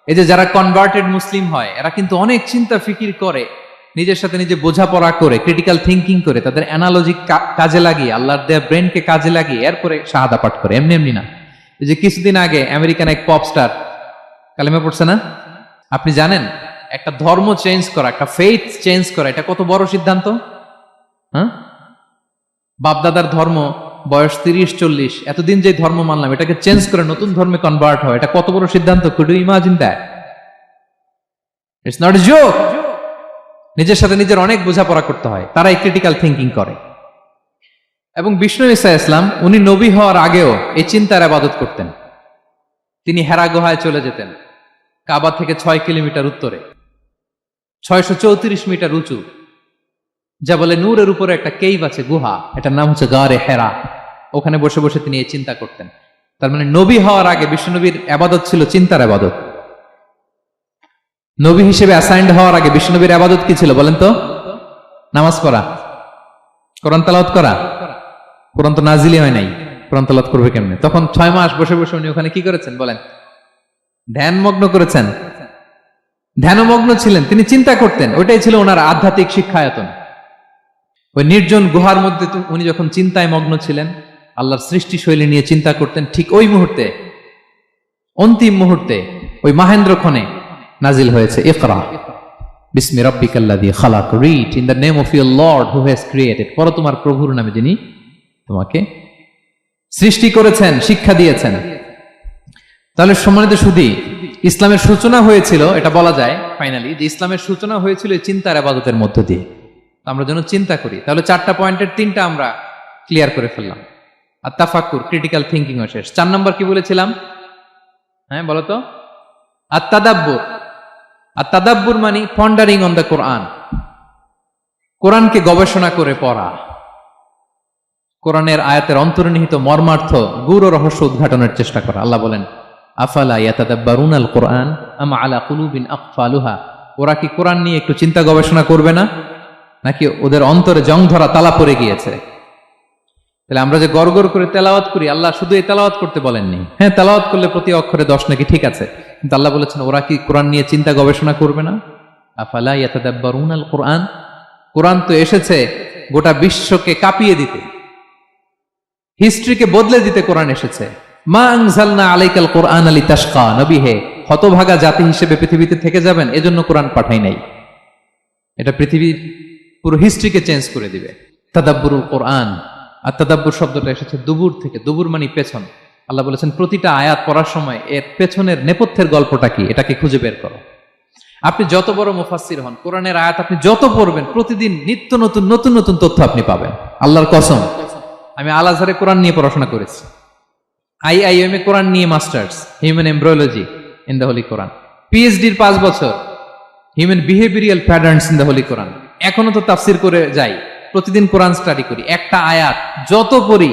এই যে যারা কনভার্টেড মুসলিম হয় এরা কিন্তু অনেক চিন্তা ফিকির করে, নিজের সাথে নিজে বোঝাপড়া করে, ক্রিটিক্যাল থিংকিং করে, তাদের অ্যানালজি কাজে লাগিয়ে, আল্লাহর দেয়া ব্রেনকে কাজে লাগিয়ে এরপরে শাহাদা পাঠ করে, এমনি এমনি না। এই যে কিছুদিন আগে আমেরিকান এক পপ স্টার কালেমা পড়ছে না? আপনি জানেন একটা ধর্ম চেঞ্জ করা, একটা ফেইথ চেঞ্জ করা, এটা কত বড় সিদ্ধান্ত? হ্যাঁ, বাপদাদার ধর্ম বয়স 30-40, এতদিন যে ধর্ম মানলাম এটাকে চেঞ্জ করে নতুন ধর্মে কনভার্ট হয়, এটা কত বড় সিদ্ধান্ত? Could you imagine that? It's not a joke. নিজের সাথে নিজের অনেক বোঝাপড়া করতে হয়, তারাই ক্রিটিক্যাল থিংকিং করে। এবং বিষ্ণু ঈসা ইসলাম উনি নবী হওয়ার আগেও এই চিন্তার ইবাদত করতেন। তিনি হেরা গুহায় চলে যেতেন, কাবা থেকে 6 কিলোমিটার উত্তরে, 634 মিটার উঁচু, যা বলে নূরের উপরে একটা কেইভ আছে, গুহা, এটার নাম হচ্ছে গারে হেরা। ওখানে বসে বসে তিনি এই চিন্তা করতেন। তার মানে নবী হওয়ার আগে বিশ্বনবীর ইবাদত ছিল চিন্তার ইবাদত। নবী হিসেবে অ্যাসাইন্ড হওয়ার আগে বিশ্বনবীর ইবাদত কি ছিল বলেন তো? নামাজ পড়া, কোরআন তেলাওয়াত করা। কোরআন তো নাজিলই হয় নাই, কোরআন তেলাওয়াত করবে কেমনে? তখন 6 মাস বসে বসে উনি ওখানে কি করেছেন বলেন? ধ্যানমগ্ন করেছেন, ধ্যানমগ্ন ছিলেন, তিনি চিন্তা করতেন। ওইটাই ছিল ওনার আধ্যাত্মিক শিক্ষায়তন। ওই নির্জন গুহার মধ্যে উনি যখন চিন্তায় মগ্ন ছিলেন, আল্লাহর সৃষ্টি শৈলী নিয়ে চিন্তা করতেন, ঠিক ওই মুহূর্তে, অন্তিম মুহূর্তে, ওই মাহেন্দ্রক্ষণে নাজিল হয়েছে ইকরা বিসমি রাব্বিকাল্লাযী খালাক, read in the name of your Lord who has created, পড়ো তোমার প্রভুর নামে যিনি তোমাকে সৃষ্টি করেছেন, শিক্ষা দিয়েছেন। তাহলে সম্মানিত সুধী, ইসলামের সূচনা হয়েছিল, এটা বলা যায় ফাইনালি যে ইসলামের সূচনা হয়েছিল এই চিন্তার ইবাদতের মধ্য দিয়ে। আমরা যেন চিন্তা করি। তাহলে 4টা পয়েন্টের 3টা আমরা ক্লিয়ার করে ফেললাম। আর তাফাক্কুর, ক্রিটিক্যাল থিংকিং ও শেষ। 4 নম্বর কি বলেছিলাম? হ্যাঁ বলো তো? আত-তাদাব্বুর। আত-তাদাব্বুর মানে পন্ডারিং অন দ্য কোরআন, কোরআনকে গবেষণা করে পড়া, কোরআনের আয়াতের অন্তর্নিহিত মর্মার্থ, গূঢ় রহস্য উদ্ঘাটনের চেষ্টা করা। আল্লাহ বলেন আফালা ইয়াতাদাব্বারুনাল কোরআন আম আলা কুলুবিন আকফালুহা, ওরা কি কোরআন নিয়ে একটু চিন্তা গবেষণা করবে না, নাকি ওদের অন্তরে জং ধরা তালা পড়ে গিয়েছে? তাহলে আমরা যে গড়গড় করে তেলাওয়াত করি, আল্লাহ শুধু এই তেলাওয়াত করতে বলেননি। হ্যাঁ, তেলাওয়াত করলে প্রতি অক্ষরে 10 নাকি, ঠিক আছে, কিন্তু আল্লাহ বলেছেন ওরা কি কোরআন নিয়ে চিন্তা গবেষণা করবে না? আফালা ইয়াতাদাব্বারুনাল কুরআন, কোরআন তো এসেছে গোটা বিশ্বকে কাঁপিয়ে দিতে, হিস্ট্রিকে বদলে দিতে কোরআন এসেছে। মা আনজালনা আলাইকাল কুরআন লিতাশকা, নবী হে হতভাগা জাতি হিসেবে পৃথিবীতে থেকে যাবেন এজন্য কোরআন পাঠাই নাই। এটা পৃথিবীর পুরো হিস্ট্রিকে চেঞ্জ করে দিবে। তাদাব্বুরুল কোরআন, আর তাদাব্বুর শব্দটা এসেছে দুবুর থেকে, দুবুর মানে পেছন। আল্লাহ বলেছেন প্রতিটা আয়াত পড়ার সময় এর পেছনের নেপথ্যের গল্পটা কি এটাকে খুঁজে বের করো। আপনি যত বড় মুফাসসির হন, কোরআনের আয়াত আপনি যত পড়বেন প্রতিদিন নিত্য নতুন নতুন নতুন তথ্য আপনি পাবেন। আল্লাহর কসম, আমি আল আজহারে কোরআন নিয়ে পড়াশোনা করেছি, IIM এ কোরআন নিয়ে masters, human embryology in the holy Quran, PhD-র 5 বছর human behavioural patterns in the holy Quran. এখনো তো তাফসির করে যাই, প্রতিদিন কোরআন স্টাডি করি, একটা আয়াত যত পড়ি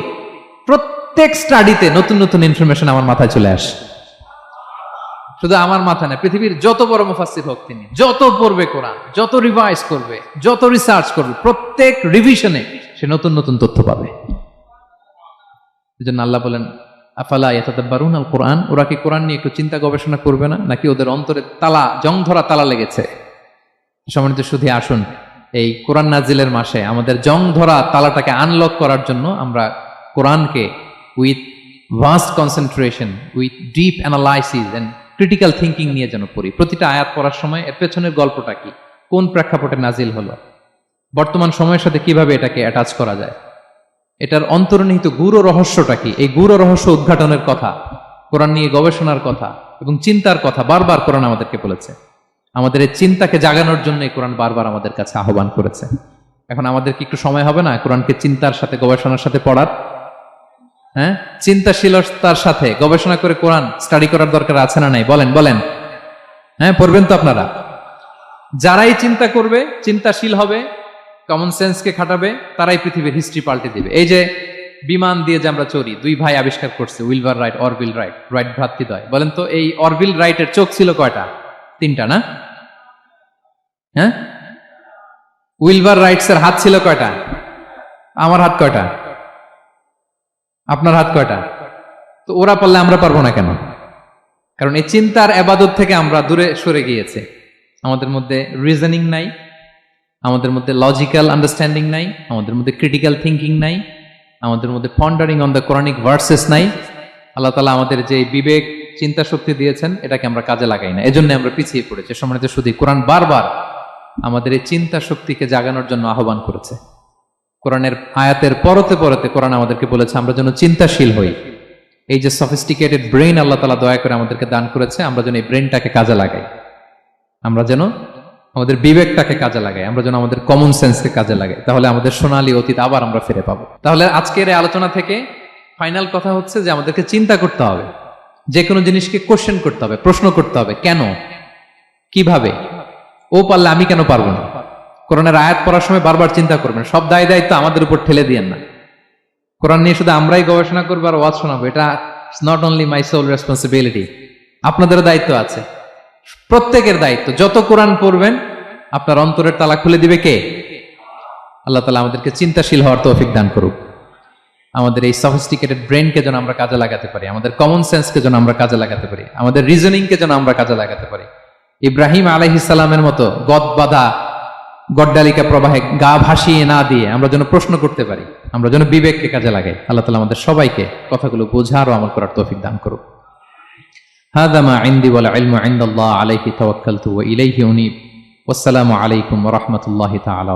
প্রত্যেক স্টাডিতে নতুন নতুন ইনফরমেশন আমার মাথায় চলে আসে। শুধু আমার মাথা না, পৃথিবীর যত বড় মুফাসসির হোক তিনি, যত পড়বে কোরআন, যত রিভাইজ করবে, যত রিসার্চ করবে, প্রত্যেক রিভিশনে সে নতুন নতুন তথ্য পাবে। এজন্য আল্লাহ বলেন আফালা ইয়াতাদাব্বারুনাল কুরআন, ওরা কি কোরআন নিয়ে একটু চিন্তা গবেষণা করবে না, নাকি ওদের অন্তরে তালা, জং ধরা তালা লেগেছে? সম্মানিত শুধু আসুন, এই কোরআন নাজিলের মাসে আমাদের জং ধরা তালাটাকে আনলক করার জন্য আমরা কোরআনকে with vast concentration, with deep analysis and critical thinking নিয়ে যেন পড়ি। প্রতিটা আয়াত পড়ার সময় এর পেছনের গল্পটা কি, কোন প্রেক্ষাপটে নাজিল হলো, বর্তমান সময়ের সাথে কিভাবে এটাকে অ্যাটাচ করা যায়, এটার অন্তর্নিহিত গূঢ় রহস্যটা কি, এই গূঢ় রহস্য উদ্ঘাটনের কথা, কোরআন নিয়ে গবেষণার কথা এবং চিন্তার কথা বারবার কোরআন আমাদেরকে বলেছে। আমাদের এই চিন্তাকে জাগানোর জন্য কোরআন বারবার আমাদের কাছে আহ্বান করেছে। এখন আমাদের কি একটু সময় হবে না কোরআনকে চিন্তার সাথে গবেষণার সাথে পড়ার? হ্যাঁ, চিন্তাশীলতার সাথে গবেষণা করে কোরআন স্টাডি করার দরকার আছে না নাই? বলেন বলেন। হ্যাঁ, পড়বেন তো আপনারা। যারাই চিন্তা করবে, চিন্তাশীল হবে, কমন সেন্সকে খাটাবে, তারাই পৃথিবীর হিস্ট্রি পাল্টে দিবে। এই যে বিমান দিয়ে যে আমরা চড়ি, 2 ভাই আবিষ্কার করছে, Wilbur Wright, Orville Wright, Wright ভ্রাতৃদ্বয়। বলেন তো এই অরভিল রাইটের চোখ ছিল কয়টা? 3টা না? হ্যাঁ, উইলবার রাইটস এর হাত ছিল কয়টা? আমার হাত কয়টা? আপনার হাত কয়টা? তো ওরা পারলে আমরা পারবো না কেন? কারণ এই চিন্তার ইবাদত থেকে আমরা দূরে সরে গিয়েছে। আমাদের মধ্যে রিজনিং নাই, আমাদের মধ্যে লজিক্যাল আন্ডারস্ট্যান্ডিং নাই, আমাদের মধ্যে ক্রিটিক্যাল থিঙ্কিং নাই, আমাদের মধ্যে পন্ডারিং অন দ্য কোরআনিক ভার্সেস নাই। আল্লাহ তাআলা আমাদের যে বিবেক, চিন্তা শক্তি দিয়েছেন এটাকে আমরা কাজে লাগাই না, এজন্য আমরা পিছিয়ে পড়েছি। সম্মানিত শুধু কোরআন বারবার আমাদের এই চিন্তা শক্তিকে জাগানোর জন্য আহ্বান করেছে। কোরআনের আয়াতের পরতে পরতে কোরআন আমাদেরকে বলেছে আমরা যেন চিন্তাশীল হই। এই যে সফিস্টিকেটেড ব্রেইন আল্লাহ তাআলা দয়া করে আমাদেরকে দান করেছে, আমরা যেন এই ব্রেইনটাকে কাজে লাগাই, আমরা যেন আমাদের বিবেকটাকে কাজে লাগাই, আমরা যেন আমাদের কমন সেন্সকে কাজে লাগাই। তাহলে আমাদের সোনালী অতীত আবার আমরা ফিরে পাবো। তাহলে আজকের এই আলোচনা থেকে ফাইনাল কথা হচ্ছে যে আমাদেরকে চিন্তা করতে হবে, যে কোনো জিনিসকে কোশ্চেন করতে হবে, প্রশ্ন করতে হবে, কেন, কিভাবে, ও পারলে আমি কেন পারবো না। কোরআনের আয়াত পড়ার সময় বারবার চিন্তা করবেন, সব দায় দায়িত্ব আমাদের উপর ঠেলে দিয়েন না। কোরআন নিয়ে শুধু আমরাই গবেষণা করবো আর ওয়াজ শোনাবো, এটা not only my sole responsibility, আপনাদেরও দায়িত্ব আছে, প্রত্যেকের দায়িত্ব। যত কোরআন পড়বেন আপনার অন্তরের তালা খুলে দিবে কে? আল্লাহ তাআলা আমাদেরকে চিন্তাশীল হওয়ার তৌফিক দান করুক। আমাদের এই সফিস্টিকেটেড ব্রেনকে যেন আমরা কাজে লাগাতে পারি, আমাদের কমন সেন্সকে যেন আমরা কাজে লাগাতে পারি, আমাদের রিজনিংকে যেন আমরা কাজে লাগাতে পারি। ইব্রাহিম আলাইহিস সালামের মতো গদ বাঁধা গড্ডালিকা প্রবাহে গা ভাসিয়ে না দিয়ে আমরা যেন প্রশ্ন করতে পারি, আমরা যেন বিবেককে কাজে লাগাই। আল্লাহ তাআলা আমাদের সবাইকে কথাগুলো বোঝার ও আমল করার তৌফিক দান করুক। হাযা মা ইনদি ওয়াল ইলমু ইনদাল্লাহ আলাইহি তাওয়াক্কালতু ওয়া ইলাইহি উনীব। ওয়াসসালামু আলাইকুম ওয়া রাহমাতুল্লাহি তাআলা।